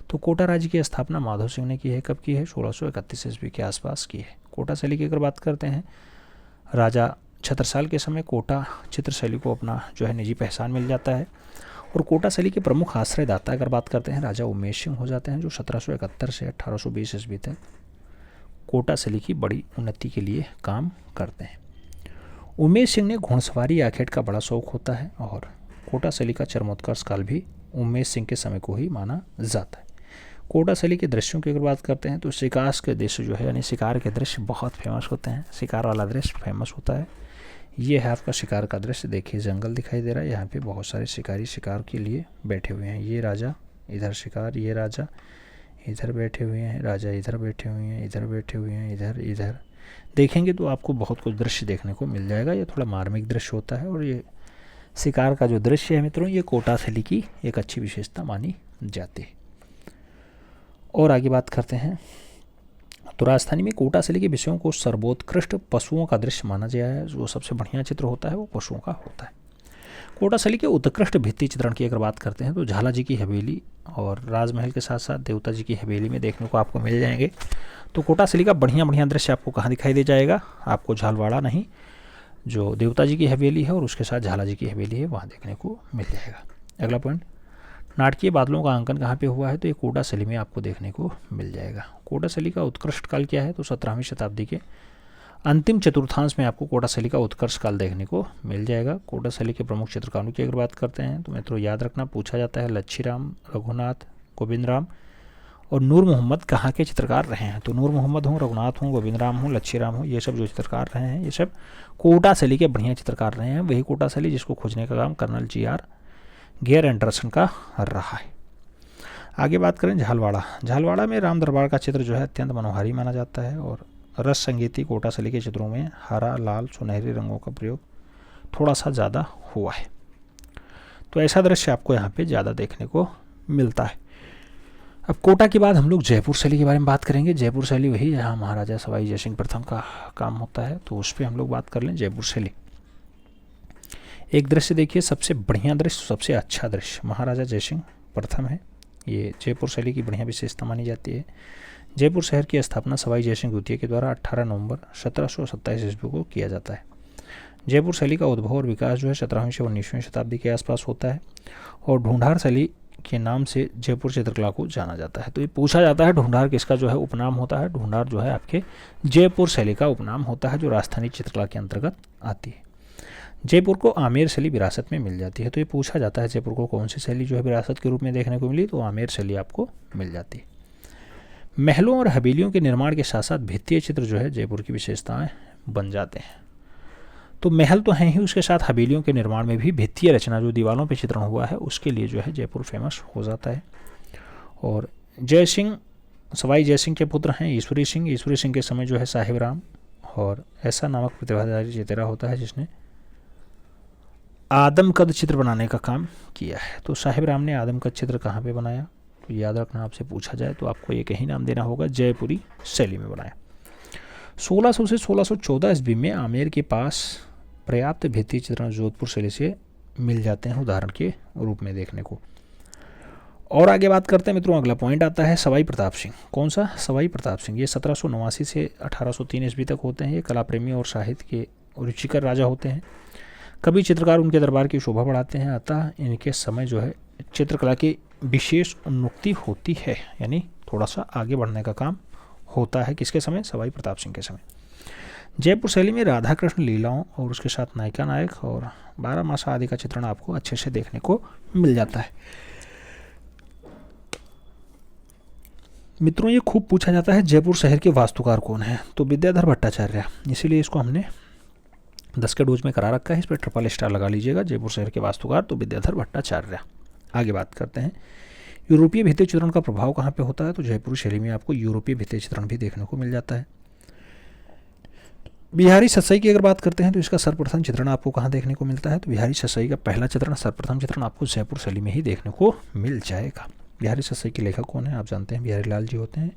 तो कोटा राज्य की स्थापना माधव सिंह ने की है। कब की है, 1631 ईस्वी के आसपास की है। कोटा शैली की अगर बात करते हैं, राजा छत्रसाल के समय कोटा चित्र शैली को अपना जो है निजी पहचान मिल जाता है। और कोटा शैली के प्रमुख आश्रयदाता अगर बात करते हैं, राजा उमेश सिंह हो जाते हैं, जो 1771 से 1820 ईस्वी तक कोटा शैली की बड़ी उन्नति के लिए काम करते हैं। उमेश सिंह ने घुड़सवारी या खेत का बड़ा शौक होता है। और कोटा शैली का चरमोत्कर्ष काल भी उमेश सिंह के समय को ही माना जाता है। कोटा शैली के दृश्यों की अगर बात करते हैं, तो शिकार के दृश्य जो है यानी शिकार के दृश्य बहुत फेमस होते हैं। शिकार वाला दृश्य फेमस होता है। ये है आपका शिकार का दृश्य, देखिए जंगल दिखाई दे रहा है, यहाँ पे बहुत सारे शिकारी शिकार के लिए बैठे हुए हैं। ये राजा इधर शिकार, ये राजा इधर बैठे हुए हैं, राजा इधर बैठे हुए हैं, इधर बैठे हुए हैं, इधर देखेंगे तो आपको बहुत कुछ दृश्य देखने को मिल जाएगा। ये थोड़ा मार्मिक दृश्य होता है। और ये शिकार का जो दृश्य है मित्रों, ये कोटा शैली की एक अच्छी विशेषता मानी जाती है। और आगे बात करते हैं, तो राजस्थानी में कोटा शैली के विषयों को सर्वोत्कृष्ट पशुओं का दृश्य माना गया है। जो सबसे बढ़िया चित्र होता है वो पशुओं का होता है। कोटा शैली के उत्कृष्ट भित्ति चित्रण की अगर बात करते हैं, तो झाला जी की हवेली और राजमहल के साथ साथ देवता जी की हवेली में देखने को आपको मिल जाएंगे। तो कोटा शैली का बढ़िया दृश्य आपको कहाँ दिखाई दे जाएगा, आपको झालवाड़ा नहीं, जो देवता जी की हवेली है और उसके साथ झाला जी की हवेली है, वहाँ देखने को मिल जाएगा। अगला पॉइंट, नाटकीय बादलों का अंकन कहाँ पे हुआ है, तो ये कोटा शैली में आपको देखने को मिल जाएगा। कोटा शैली का उत्कृष्ट काल क्या है, तो 17वीं शताब्दी के अंतिम चतुर्थांश में आपको कोटा शैली का उत्कर्ष काल देखने को मिल जाएगा। कोटा शैली के प्रमुख चित्रकारों की अगर बात करते हैं, तो मित्रों याद रखना पूछा जाता है, लच्छी राम, रघुनाथ, गोविंद राम और नूर मोहम्मद कहाँ के चित्रकार रहे हैं? तो नूर मोहम्मद हों, रघुनाथ हों, गोविंद राम हों, लच्छी राम हों, ये सब जो चित्रकार रहे हैं ये सब कोटा शैली के बढ़िया चित्रकार रहे हैं। वही कोटा शैली जिसको खोजने का काम कर्नल जी.आर. गेयर एंडरसन का रहा है। आगे बात करें झालवाड़ा। झालवाड़ा में राम दरबार का चित्र जो है अत्यंत मनोहारी माना जाता है और रस संगीति कोटा शैली के चित्रों में हरा, लाल, सुनहरे रंगों का प्रयोग थोड़ा सा ज़्यादा हुआ है। तो ऐसा दृश्य आपको यहाँ पे ज़्यादा देखने को मिलता है। अब कोटा के बाद हम लोग जयपुर शैली के बारे में बात करेंगे। जयपुर शैली वही जहाँ महाराजा सवाई जयसिंह प्रथम का काम होता है, तो उस पर हम लोग बात कर लें। जयपुर शैली एक दृश्य देखिए, सबसे बढ़िया दृश्य, सबसे अच्छा दृश्य महाराजा जयसिंह प्रथम है। ये जयपुर शैली की बढ़िया विशेषता मानी जाती है। जयपुर शहर की स्थापना सवाई जयसिंह द्वितीय के द्वारा 18 नवंबर 1727 ईस्वी को किया जाता है। जयपुर शैली का उद्भव और विकास जो है 17वीं से 19वीं शताब्दी के आसपास होता है और ढूंढार शैली के नाम से जयपुर चित्रकला को जाना जाता है। तो ये पूछा जाता है ढूंढार किसका जो है उपनाम होता है? ढूंढार जो है आपके जयपुर शैली का उपनाम होता है, जो राजस्थानी चित्रकला के अंतर्गत आती है। जयपुर को आमेर शैली विरासत में मिल जाती है। तो ये पूछा जाता है जयपुर को कौन सी शैली जो है विरासत के रूप में देखने को मिली? तो आमेर शैली आपको मिल जाती है। महलों और हवेलियों के निर्माण के साथ साथ भित्तीय चित्र जो है जयपुर की विशेषताएं बन जाते हैं। तो महल तो हैं ही, उसके साथ हवेलियों के निर्माण में भी भित्तीय रचना जो दीवारों पे चित्रण हुआ है उसके लिए जो है जयपुर फेमस हो जाता है। और जयसिंह सवाई जयसिंह के पुत्र हैं ईश्वरी सिंह। ईश्वरी सिंह के समय जो है साहिब राम और ऐसा नामक प्रतिभाधारी चेतेरा होता है जिसने आदमकद चित्र बनाने का काम किया है। तो साहिब राम ने आदमकद चित्र कहाँ पे बनाया? तो याद रखना, आपसे पूछा जाए तो आपको एक ही नाम देना होगा, जयपुरी शैली में बनाया। 1600 से 1614 ईस्वी में आमेर के पास पर्याप्त भित्ति चित्रण जोधपुर शैली से मिल जाते हैं उदाहरण के रूप में देखने को। और आगे बात करते हैं मित्रों, अगला पॉइंट आता है सवाई प्रताप सिंह। कौन सा? सवाई प्रताप सिंह। ये 1789 से 1803 ईस्वी तक होते हैं। ये कला प्रेमी और साहित्य के रुचिकर राजा होते हैं। कभी चित्रकार उनके दरबार की शोभा बढ़ाते हैं, अतः इनके समय जो है चित्रकला की विशेष उन्नति होती है, यानी थोड़ा सा आगे बढ़ने का काम होता है। किसके समय? सवाई प्रताप सिंह के समय। जयपुर शैली में राधा कृष्ण लीलाओं और उसके साथ नायिका नायक और 12 मासा आदि का चित्रण आपको अच्छे से देखने को मिल जाता है। मित्रों, ये खूब पूछा जाता है जयपुर शहर के वास्तुकार कौन है? तो विद्याधर भट्टाचार्य, इसीलिए इसको हमने 10 के डोज में करा रखा है। इस पर ट्रिपल स्टार लगा लीजिएगा। जयपुर शहर के वास्तुकार तो विद्याधर भट्टाचार्य। आगे बात करते हैं यूरोपीय भित्ति चित्रण का प्रभाव कहाँ पे होता है? तो जयपुर शैली में आपको यूरोपीय भित्ति चित्रण भी देखने को मिल जाता है। बिहारी सतसई की अगर बात करते हैं तो इसका सर्वप्रथम चित्रण आपको कहाँ देखने को मिलता है? तो बिहारी सतसई का पहला चित्रण, सर्वप्रथम चित्रण आपको जयपुर शैली में ही देखने को मिल जाएगा। बिहारी सतसई के लेखक कौन है? आप जानते हैं बिहारी लाल जी होते हैं।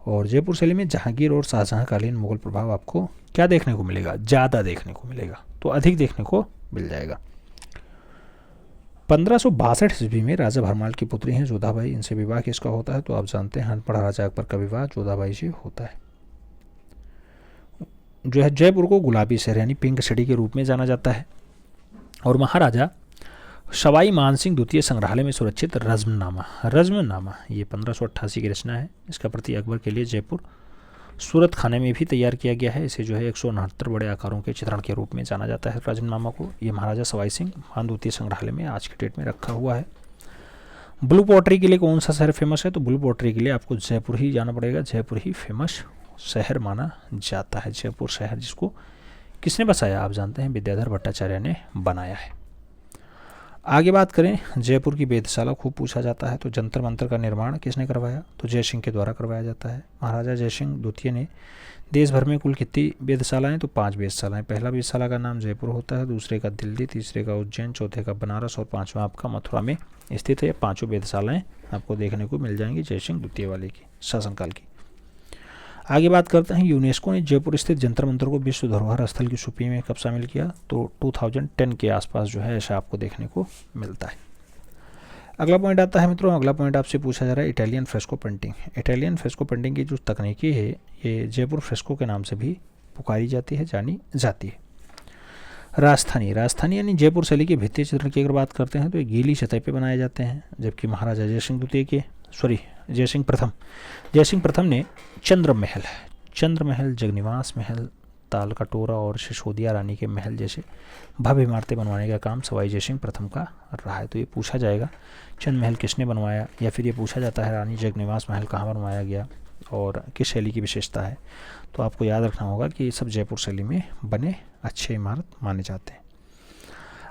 और जयपुर शैली में जहांगीर और शाहजहाँकालीन मुगल प्रभाव आपको क्या देखने को मिलेगा? ज़्यादा देखने को मिलेगा, तो अधिक देखने को मिल जाएगा। 1562 ईस्वी में राजा भरमाल की पुत्री हैं जोधाबाई, इनसे विवाह किसका होता है? तो आप जानते हैं अनपढ़ राजा अकबर का विवाह जोधाबाई से होता है। जो है जयपुर को गुलाबी शहर यानी पिंक सिटी के रूप में जाना जाता है। और महाराजा सवाई मानसिंह द्वितीय संग्रहालय में सुरक्षित रज़्मनामा ये 1588 की रचना है। इसका प्रति अकबर के लिए जयपुर सूरत खाने में भी तैयार किया गया है। इसे जो है 169 बड़े आकारों के चित्रण के रूप में जाना जाता है रज़्मनामा को। ये महाराजा सवाई सिंह मान द्वितीय संग्रहालय में आज के डेट में रखा हुआ है। ब्लू पॉटरी के लिए कौन सा शहर फेमस है? तो ब्लू पॉटरी के लिए आपको जयपुर ही जाना पड़ेगा। जयपुर ही फेमस शहर माना जाता है। जयपुर शहर जिसको किसने बसाया? आप जानते हैं विद्याधर भट्टाचार्य ने बनाया है। आगे बात करें जयपुर की वेधशाला खूब पूछा जाता है। तो जंतर मंतर का निर्माण किसने करवाया? तो जयसिंह के द्वारा करवाया जाता है। महाराजा जयसिंह द्वितीय ने देश भर में कुल कितनी वेधशालाएँ? तो 5 वेधशालाएँ। पहला वेधशाला का नाम जयपुर होता है, दूसरे का दिल्ली, तीसरे का उज्जैन, चौथे का बनारस और 5वां आपका मथुरा में स्थित है। ये 5 वेधशालाएँ आपको देखने को मिल जाएंगी जयसिंह द्वितीय वाले की शासनकाल की। आगे बात करते हैं यूनेस्को ने जयपुर स्थित जंतर मंतर को विश्व धरोहर स्थल की सूची में कब शामिल किया? तो 2010 के आसपास जो है ऐसा आपको देखने को मिलता है। अगला पॉइंट आता है मित्रों, अगला पॉइंट आपसे पूछा जा रहा है Italian fresco painting. Italian fresco painting की जो तकनीकी है ये जयपुर फ्रेस्को के नाम से भी पुकारी जाती है, जानी जाती है। राजस्थानी यानी जयपुर शैली के भित्ति चित्रण की अगर बात करते हैं तो ये गीली सतह पे बनाए जाते हैं, जबकि महाराजा जयसिंह प्रथम ने चंद्र महल, जगनिवास महल, ताल कटोरा और सिसोदिया रानी के महल जैसे भव्य इमारतें बनवाने का काम सवाई जयसिंह प्रथम का रहा है। तो ये पूछा जाएगा चंद महल किसने बनवाया, या फिर ये पूछा जाता है रानी जगनिवास महल कहाँ बनवाया गया और किस शैली की विशेषता है। तो आपको याद रखना होगा कि ये सब जयपुर शैली में बने अच्छे इमारत माने जाते हैं।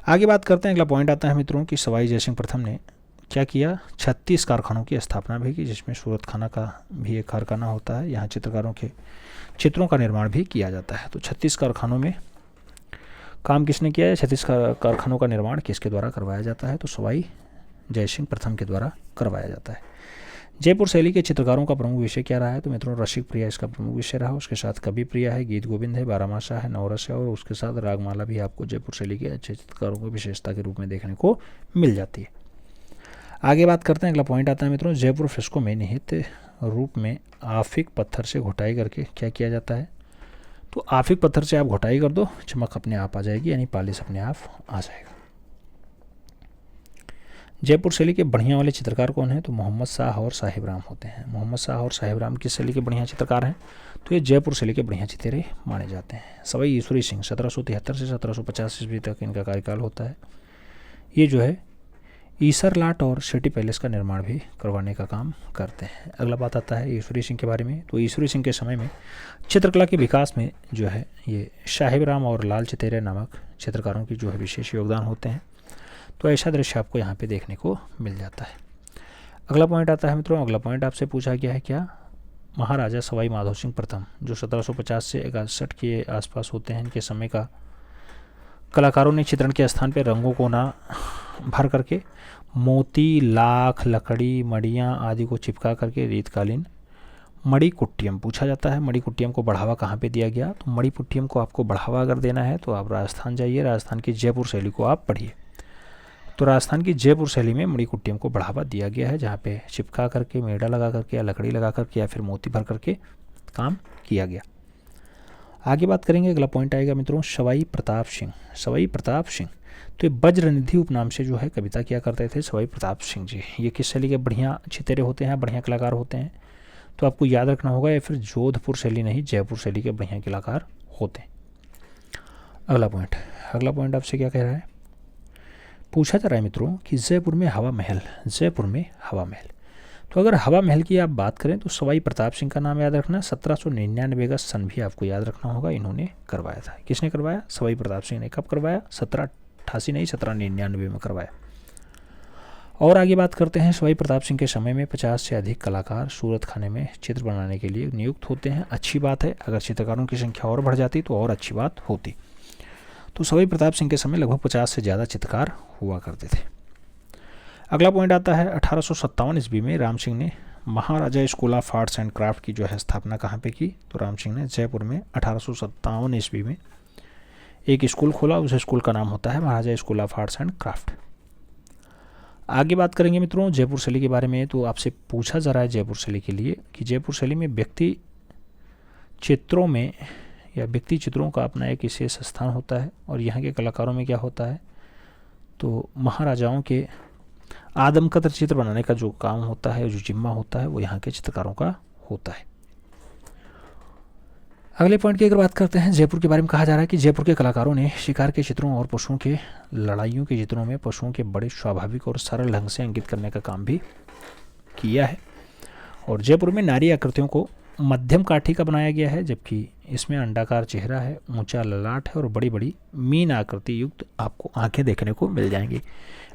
आगे बात करते हैं, अगला पॉइंट आता है मित्रों कि सवाई जयसिंह प्रथम ने क्या किया, 36 कारखानों की स्थापना भी की, जिसमें सूरत खाना का भी एक कारखाना होता है। यहाँ चित्रकारों के चित्रों का निर्माण भी किया जाता है। तो 36 कारखानों में काम किसने किया है, 36 कारखानों का निर्माण किसके द्वारा करवाया जाता है, तो सवाई जयसिंह प्रथम के द्वारा करवाया जाता है। जयपुर शैली के चित्रकारों का प्रमुख विषय क्या रहा है, तो मित्रों रसिक प्रिया इसका प्रमुख विषय रहा। उसके साथ कवि प्रिया है, गीत गोविंद है, बारामासा है, नवरस है और उसके साथ रागमाला भी आपको जयपुर शैली के अच्छे चित्रकारों की विशेषता के रूप में देखने को मिल जाती है। आगे बात करते हैं, अगला पॉइंट आता है मित्रों जयपुर फ्रेस्को में निहित रूप में आफिक पत्थर से घोटाई करके क्या किया जाता है, तो आफिक पत्थर से आप घोटाई कर दो, चमक अपने आप आ जाएगी, यानी पालिश अपने आप आ जाएगा। जयपुर शैली के बढ़िया वाले चित्रकार कौन है, तो मोहम्मद शाह और साहिब राम होते हैं। मोहम्मद शाह और साहिब राम किस शैली के बढ़िया चित्रकार हैं, तो ये जयपुर शैली के बढ़िया चित्रे माने जाते हैं। सवाई ईश्वरी सिंह 1773 से 1750 ईस्वी तक इनका कार्यकाल होता है। ये जो है ईसर लाट और सिटी पैलेस का निर्माण भी करवाने का काम करते हैं। अगला बात आता है ईश्वरी सिंह के बारे में, तो ईश्वरी सिंह के समय में चित्रकला के विकास में जो है ये साहिब राम और लाल चितेरे नामक चित्रकारों की जो है विशेष योगदान होते हैं। तो ऐसा दृश्य आपको यहाँ पे देखने को मिल जाता है। अगला पॉइंट आता है मित्रों, अगला पॉइंट आपसे पूछा गया है क्या, महाराजा सवाई माधो सिंह प्रथम जो 1750 से 61 के आसपास होते हैं, इनके समय का कलाकारों ने चित्रण के स्थान पर रंगों को ना भर करके मोती, लाख, लकड़ी, मड़ियाँ आदि को चिपका करके रीतकालीन मणि कुट्टियम पूछा जाता है। मणि कुट्टियम को बढ़ावा कहाँ पे दिया गया, तो मणि कुट्टियम को आपको बढ़ावा अगर देना है तो आप राजस्थान जाइए, राजस्थान की जयपुर शैली को आप पढ़िए। तो राजस्थान की जयपुर शैली में मणि कुट्टियम को बढ़ावा दिया गया है, जहाँ पे चिपका करके, मेड़ा लगा करके या लकड़ी लगा करके या फिर मोती भर करके काम किया गया। आगे बात करेंगे, अगला पॉइंट आएगा मित्रों सवाई प्रताप सिंह। सवाई प्रताप सिंह तो ये वज्रनिधि उपनाम से जो है कविता किया करते थे सवाई प्रताप सिंह जी। ये किस शैली के बढ़िया चितेरे होते हैं, बढ़िया कलाकार होते हैं, तो आपको याद रखना होगा या फिर जोधपुर शैली नहीं जयपुर शैली के बढ़िया कलाकार होते हैं। अगला पॉइंट आपसे क्या कह रहा है, पूछा जा रहा है मित्रों कि जयपुर में हवा महल, जयपुर में हवा महल। तो अगर हवा महल की आप बात करें तो सवाई प्रताप सिंह का नाम याद रखना, 1799 का सन भी आपको याद रखना होगा, इन्होंने करवाया था। किसने करवाया, सवाई प्रताप सिंह ने। कब करवाया, 1788 नहीं 1799 में करवाया। और आगे बात करते हैं, सवाई प्रताप सिंह के समय में 50 से अधिक कलाकार सूरत खाने में चित्र बनाने के लिए नियुक्त होते हैं। अच्छी बात है, अगर चित्रकारों की संख्या और बढ़ जाती तो और अच्छी बात होती। तो सवाई प्रताप सिंह के समय लगभग 50 से ज़्यादा चित्रकार हुआ करते थे। अगला पॉइंट आता है 1857 ईस्वी में राम सिंह ने Maharaja school of arts and craft की जो है स्थापना कहाँ पे की, तो राम सिंह ने जयपुर में 1857 ईस्वी में एक स्कूल खोला, उस स्कूल का नाम होता है Maharaja school of arts and craft. आगे बात करेंगे मित्रों जयपुर शैली के बारे में, तो आपसे पूछा जा रहा है जयपुर शैली के लिए कि जयपुर शैली में व्यक्ति चित्रों में या व्यक्ति चित्रों का अपना एक विशेष स्थान होता है, और यहाँ के कलाकारों में क्या होता है, तो महाराजाओं के आदमकद चित्र बनाने का जो काम होता है, जो जिम्मा होता है, वो यहाँ के चित्रकारों का होता है। अगले पॉइंट की अगर बात करते हैं, जयपुर के बारे में कहा जा रहा है कि जयपुर के कलाकारों ने शिकार के चित्रों और पशुओं के लड़ाइयों के चित्रों में पशुओं के बड़े स्वाभाविक और सरल ढंग से अंकित करने का काम भी किया है। और जयपुर में नारी आकृतियों को मध्यम काठी का बनाया गया है, जबकि इसमें अंडाकार चेहरा है, ऊंचा ललाट है और बड़ी बड़ी मीन आकृति युक्त आपको आंखें देखने को मिल जाएंगी।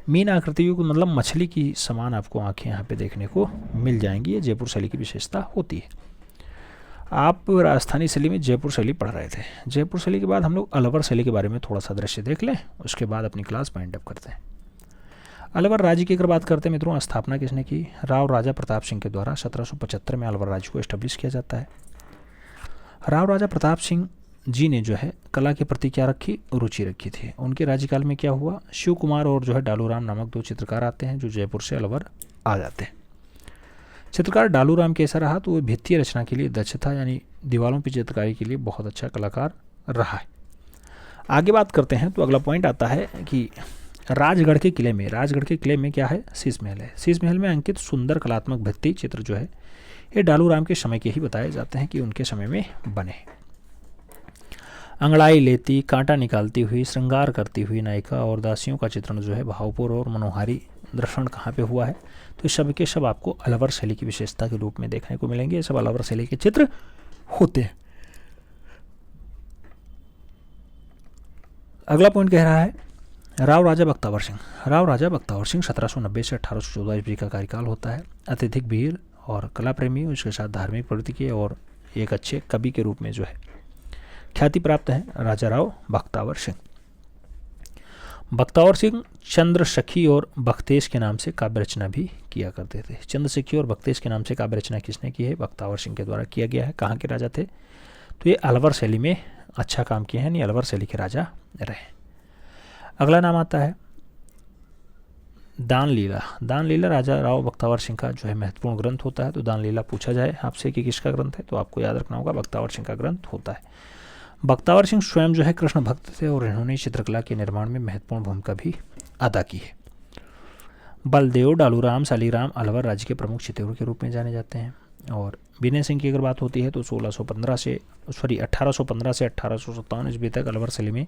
मीन आकृति युक्त मतलब मछली की समान आपको आंखें यहाँ पे देखने को मिल जाएंगी। ये जयपुर शैली की विशेषता होती है। आप राजस्थानी शैली में जयपुर शैली पढ़ रहे थे। जयपुर शैली के बाद हम लोग अलवर शैली के बारे में थोड़ा सा दृश्य देख लें, उसके बाद अपनी क्लास वाइंड अप करते हैं। अलवर राज्य की अगर बात करते हैं मित्रों, स्थापना किसने की, राव राजा प्रताप सिंह के द्वारा 1775 में अलवर राज्य को एस्टेब्लिश किया जाता है। राव राजा प्रताप सिंह जी ने जो है कला के प्रति क्या रखी, रुचि रखी थी। उनके राज्यकाल में क्या हुआ, शिव कुमार और जो है डालूराम नामक दो चित्रकार आते हैं जो जयपुर से अलवर आ जाते हैं। चित्रकार डालूराम कैसा रहा, तो वो भित्तीय रचना के लिए दक्ष था, यानी दीवारों की चित्रकारी के लिए बहुत अच्छा कलाकार रहा है। आगे बात करते हैं तो अगला पॉइंट आता है कि राजगढ़ के किले में क्या है, शीश महल है। शीश महल में अंकित सुंदर कलात्मक भित्ति चित्र जो है ये डालूराम के समय के ही बताए जाते हैं कि उनके समय में बने। अंगड़ाई लेती, कांटा निकालती हुई, श्रृंगार करती हुई नायिका और दासियों का चित्रण जो है भावपूर्ण और मनोहारी दर्शन कहाँ पे हुआ है? तो ये सब के सब आपको अलवर शैली की विशेषता के रूप में देखने को मिलेंगे। ये सब अलवर शैली के चित्र होते हैं। अगला पॉइंट कह रहा है राव राजा बख्तावर सिंह। राव राजा बख्तावर सिंह 1790 से 1814 ईस्वी का कार्यकाल होता है। अत्यधिक वीर और कला प्रेमी, उसके साथ धार्मिक प्रवृत्ति के और एक अच्छे कवि के रूप में जो है ख्याति प्राप्त है राजा राव बख्तावर सिंह। बख्तावर सिंह चंद्रसखी और बख्तेश के नाम से काव्य रचना भी किया करते थे। चंद्रसखी और बख्तेश के नाम से काव्य रचना किसने की है? बख्तावर सिंह के द्वारा किया गया है। कहाँ के राजा थे? तो ये अलवर शैली में अच्छा काम किए हैं, यानी अलवर शैली के राजा रहे। अगला नाम आता है दान लीला। दान लीला राजा राव बख्तावर सिंह का जो है महत्वपूर्ण ग्रंथ होता है। तो दान लीला पूछा जाए आपसे कि किसका ग्रंथ है, तो आपको याद रखना होगा बख्तावर सिंह का ग्रंथ होता है। बख्तावर सिंह स्वयं जो है कृष्ण भक्त थे और इन्होंने चित्रकला के निर्माण में महत्वपूर्ण भूमिका भी अदा की है। बलदेव, डालूराम, शालीग्राम अलवर राज्य के प्रमुख चित्तौड़ के रूप में जाने जाते हैं। और विनय सिंह की अगर बात होती है तो 1815 से 1857 ईस्वी तक अलवर शैली में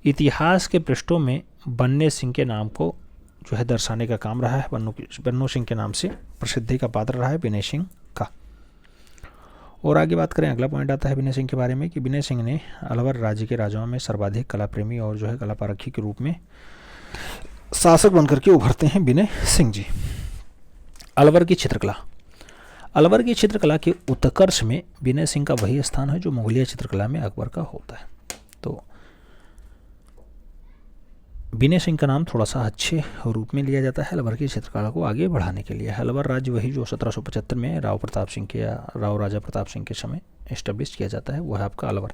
इतिहास के पृष्ठों में बन्ने सिंह के नाम को जो है दर्शाने का काम रहा है। बन्नो सिंह के नाम से प्रसिद्धि का पात्र रहा है विनय सिंह का। और आगे बात करें, अगला पॉइंट आता है विनय सिंह के बारे में कि विनय सिंह ने अलवर राज्य के राजाओं में सर्वाधिक कला प्रेमी और जो है कला पारखी के रूप में शासक बनकर के उभरते हैं विनय सिंह जी। अलवर की चित्रकला। अलवर की चित्रकला के उत्कर्ष में विनय सिंह का वही स्थान है जो मुगलिया चित्रकला में अकबर का होता है। तो विनय सिंह का नाम थोड़ा सा अच्छे रूप में लिया जाता है अलवर की चित्रकला को आगे बढ़ाने के लिए। अलवर राज्य वही जो 1775 में राव प्रताप सिंह के या राव राजा प्रताप सिंह के समय एस्टेब्लिश किया जाता है, वो है आपका अलवर।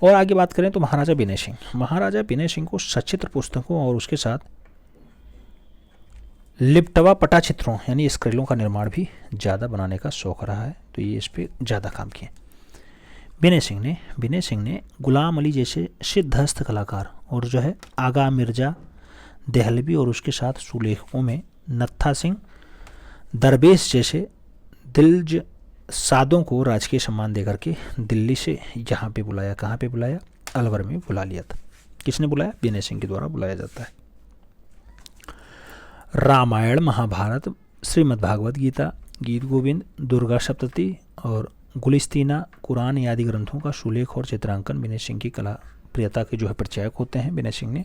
और आगे बात करें तो महाराजा विनय सिंह। महाराजा विनय सिंह को सचित्र पुस्तकों और उसके साथ लिपटवा पटाचित्रों यानी स्क्रीलों का निर्माण भी ज़्यादा बनाने का शौक रहा है। तो ये इस पर ज़्यादा काम किए विनय सिंह ने गुलाम अली जैसे सिद्धहस्त कलाकार और जो है आगा मिर्जा देहलवी और उसके साथ सुलेखकों में नत्था सिंह दरवेश जैसे दिलज सादों को राजकीय सम्मान देकर के दिल्ली से यहाँ पे बुलाया। कहाँ पे बुलाया? अलवर में बुला लिया था। किसने बुलाया? विनय सिंह के द्वारा बुलाया जाता है। रामायण, महाभारत, श्रीमद् भागवत गीता, गीत गोविंद, दुर्गा सप्तती और गुलिस्तीना, कुरान आदि ग्रंथों का सुलेख और चित्रांकन विनय सिंह की कला प्रियता के जो है परिचायक होते हैं। विनय सिंह ने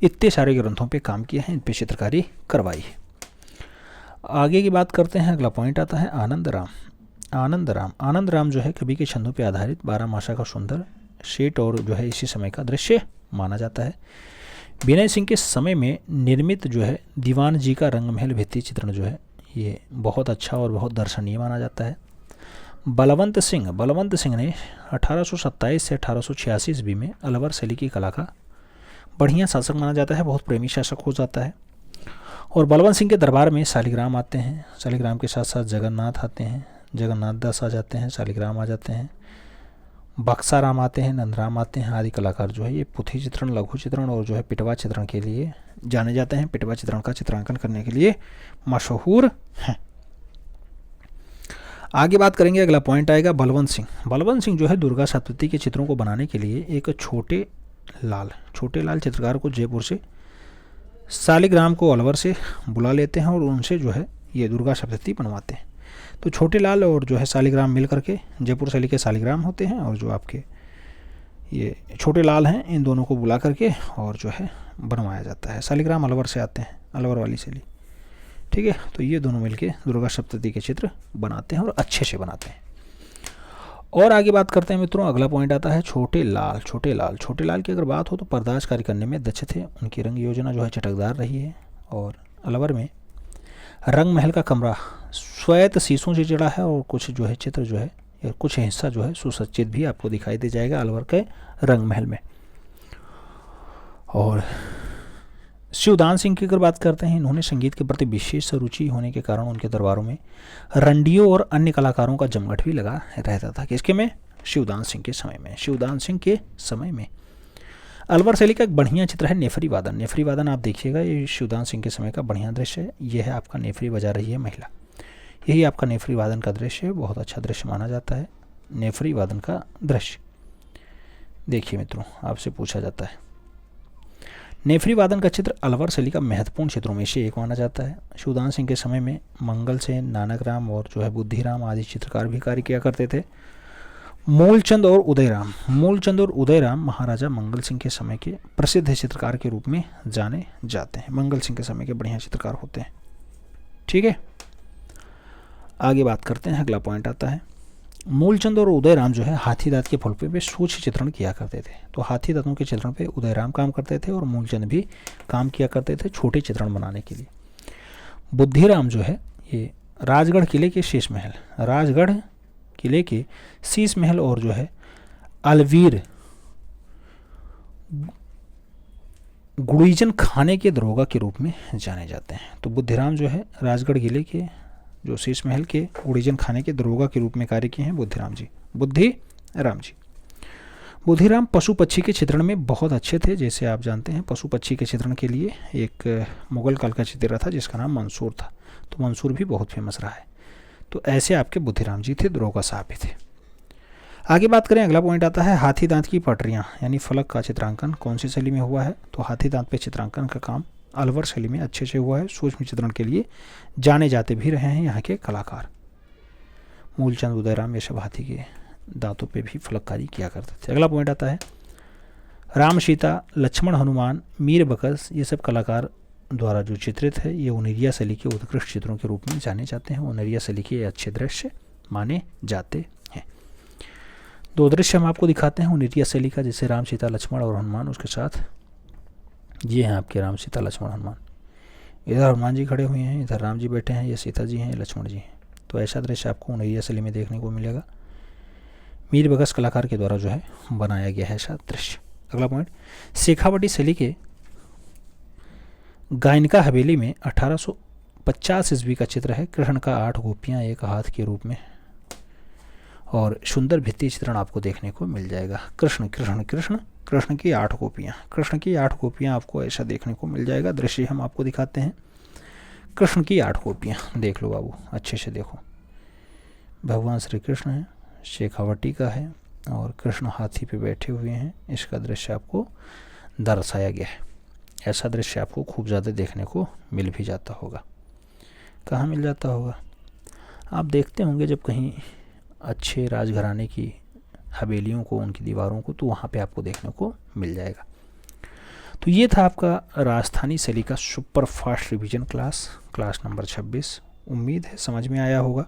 इतने सारे ग्रंथों पे काम किया है, इन पे चित्रकारी करवाई है। आगे की बात करते हैं, अगला पॉइंट आता है आनंद राम जो है कवि के छंदों पे आधारित 12 मासा का सुंदर सेट और जो है इसी समय का दृश्य माना जाता है। विनय सिंह के समय में निर्मित जो है दीवान जी का रंगमहल भित्ति चित्रण जो है ये बहुत अच्छा और बहुत दर्शनीय माना जाता है। बलवंत सिंह ने 1827 से 1886 ईस्वी में अलवर शैली की कला का बढ़िया शासक माना जाता है, बहुत प्रेमी शासक हो जाता है। और बलवंत सिंह के दरबार में शालिग्राम आते हैं, शालिग्राम के साथ साथ जगन्नाथ आते हैं, जगन्नाथ दास आ जाते हैं, शालिग्राम आ जाते हैं, बक्साराम आते हैं, नंदराम आते हैं आदि कलाकार जो है ये पुथी चित्रण, लघु चित्रण और जो है पिटवा चित्रण के लिए जाने जाते हैं। पिटवा चित्रण का चित्रांकन करने के लिए मशहूर हैं। आगे बात करेंगे, अगला पॉइंट आएगा बलवंत सिंह जो है दुर्गा सप्तती के चित्रों को बनाने के लिए एक छोटे लाल चित्रकार को जयपुर से, शालिग्राम को अलवर से बुला लेते हैं और उनसे जो है ये दुर्गा सप्तती बनवाते हैं। तो छोटे लाल और जो है शालिग्राम मिल करके जयपुर शैली के शालिग्राम होते हैं और जो आपके ये छोटे लाल हैं इन दोनों को बुला करके और जो है बनवाया जाता है। शालिग्राम अलवर से आते हैं, अलवर वाली शैली, ठीक है। तो ये दोनों मिलके दुर्गा सप्तती के चित्र बनाते हैं और अच्छे से बनाते हैं। और आगे बात करते हैं मित्रों, अगला पॉइंट आता है छोटे लाल की अगर बात हो तो पर्दाश कार्य करने में दक्ष थे। उनकी रंग योजना जो है चटकदार रही है और अलवर में रंग महल का कमरा श्वेत शीशों से जड़ा है और कुछ जो है चित्र जो है या कुछ हिस्सा जो है सुसज्जित भी आपको दिखाई दे जाएगा अलवर के रंग महल में। और शिवदान सिंह की अगर बात करते हैं, इन्होंने संगीत के प्रति विशेष रुचि होने के कारण उनके दरबारों में रंडियों और अन्य कलाकारों का जमघट भी लगा रहता था। किसके में? शिवदान सिंह के समय में। अलवर शैली का एक बढ़िया चित्र है नेफरी वादन आप देखिएगा, ये शिवदान सिंह के समय का बढ़िया दृश्य है। यह है आपका नेफरी बजा रही है महिला, यही आपका नेफरी वादन का दृश्य है। बहुत अच्छा दृश्य माना जाता है नेफरी वादन का दृश्य। देखिए मित्रों, आपसे पूछा जाता है नेफरी वादन का चित्र अलवर शैली का महत्वपूर्ण क्षेत्रों में से एक माना जाता है। शिवदान सिंह के समय में मंगल सेन, नानक राम और जो है बुद्धिराम आदि चित्रकार भी कार्य किया करते थे। मूलचंद और उदयराम महाराजा मंगल सिंह के समय के प्रसिद्ध चित्रकार के रूप में जाने जाते हैं। मंगल सिंह के समय के बढ़िया चित्रकार होते हैं। ठीक है, आगे बात करते हैं। अगला पॉइंट आता है, मूलचंद और उदयराम जो है हाथी दांत के फलके पे सूक्ष्म चित्रण किया करते थे। तो हाथी दांतों के चित्रण पे उदयराम काम करते थे और मूलचंद भी काम किया करते थे छोटे चित्रण बनाने के लिए। बुद्धिराम जो है ये राजगढ़ किले के शीश महल और जो है अलवीर गुड़ीजन खाने के दरोगा के रूप में जाने जाते हैं। तो बुद्धिराम जो है राजगढ़ किले के जो शीश महल के गुड़ीजन खाने के दरोगा के रूप में कार्य किए हैं बुद्धिराम पशु पक्षी के चित्रण में बहुत अच्छे थे। जैसे आप जानते हैं पशु पक्षी के चित्रण के लिए एक मुगल काल का चित्र था जिसका नाम मंसूर था। तो मंसूर भी बहुत फेमस रहा है। तो ऐसे आपके बुद्धिराम जी थे, दरोगा साहब भी थे। आगे बात करें, अगला पॉइंट आता है हाथी दांत की पटरियाँ यानी फलक का चित्रांकन कौन सी शैली में हुआ है। तो हाथी दांत पे चित्रांकन का काम अलवर शैली में अच्छे से हुआ है। सूक्ष्म चित्रण के लिए जाने जाते भी रहे हैं यहाँ के कलाकार। मूलचंद, उदयराम ये सब हाथी के दांतों पे भी फलककारी किया करते थे। अगला पॉइंट आता है राम, सीता, लक्ष्मण, हनुमान, मीर बकस ये सब कलाकार द्वारा जो चित्रित है ये उनेरिया शैली के उत्कृष्ट चित्रों के रूप में जाने जाते हैं। उनेरिया शैली के अच्छे दृश्य माने जाते हैं। दो दृश्य हम आपको दिखाते हैं उनेरिया शैली का, जैसे राम, सीता, लक्ष्मण और हनुमान। उसके साथ ये हैं आपके राम, सीता, लक्ष्मण, हनुमान। इधर हनुमान जी खड़े हुए हैं, इधर राम जी बैठे हैं, ये सीता जी हैं, लक्ष्मण जी हैं। तो ऐसा दृश्य आपको उनेरिया शैली में देखने को मिलेगा। मीर बकस कलाकार के द्वारा जो है बनाया गया है ऐसा दृश्य। अगला पॉइंट, शेखावटी शैली के गायनिका हवेली में 1850 ईस्वी का चित्र है। कृष्ण का 8 गोपियाँ एक हाथ के रूप में और सुंदर भित्ति चित्रण आपको देखने को मिल जाएगा। कृष्ण की 8 गोपियाँ आपको ऐसा देखने को मिल जाएगा। दृश्य हम आपको दिखाते हैं। कृष्ण की 8 गोपियाँ देख लो बाबू, अच्छे से देखो। भगवान श्री कृष्ण है, शेखावटी का है और कृष्ण हाथी पे बैठे हुए हैं। इसका दृश्य आपको दर्शाया गया है। ऐसा दृश्य आपको खूब ज़्यादा देखने को मिल भी जाता होगा। कहाँ मिल जाता होगा? आप देखते होंगे जब कहीं अच्छे राजघराने की हवेलियों को, उनकी दीवारों को, तो वहाँ पे आपको देखने को मिल जाएगा। तो ये था आपका राजस्थानी शैली का super fast revision class number 26। उम्मीद है समझ में आया होगा।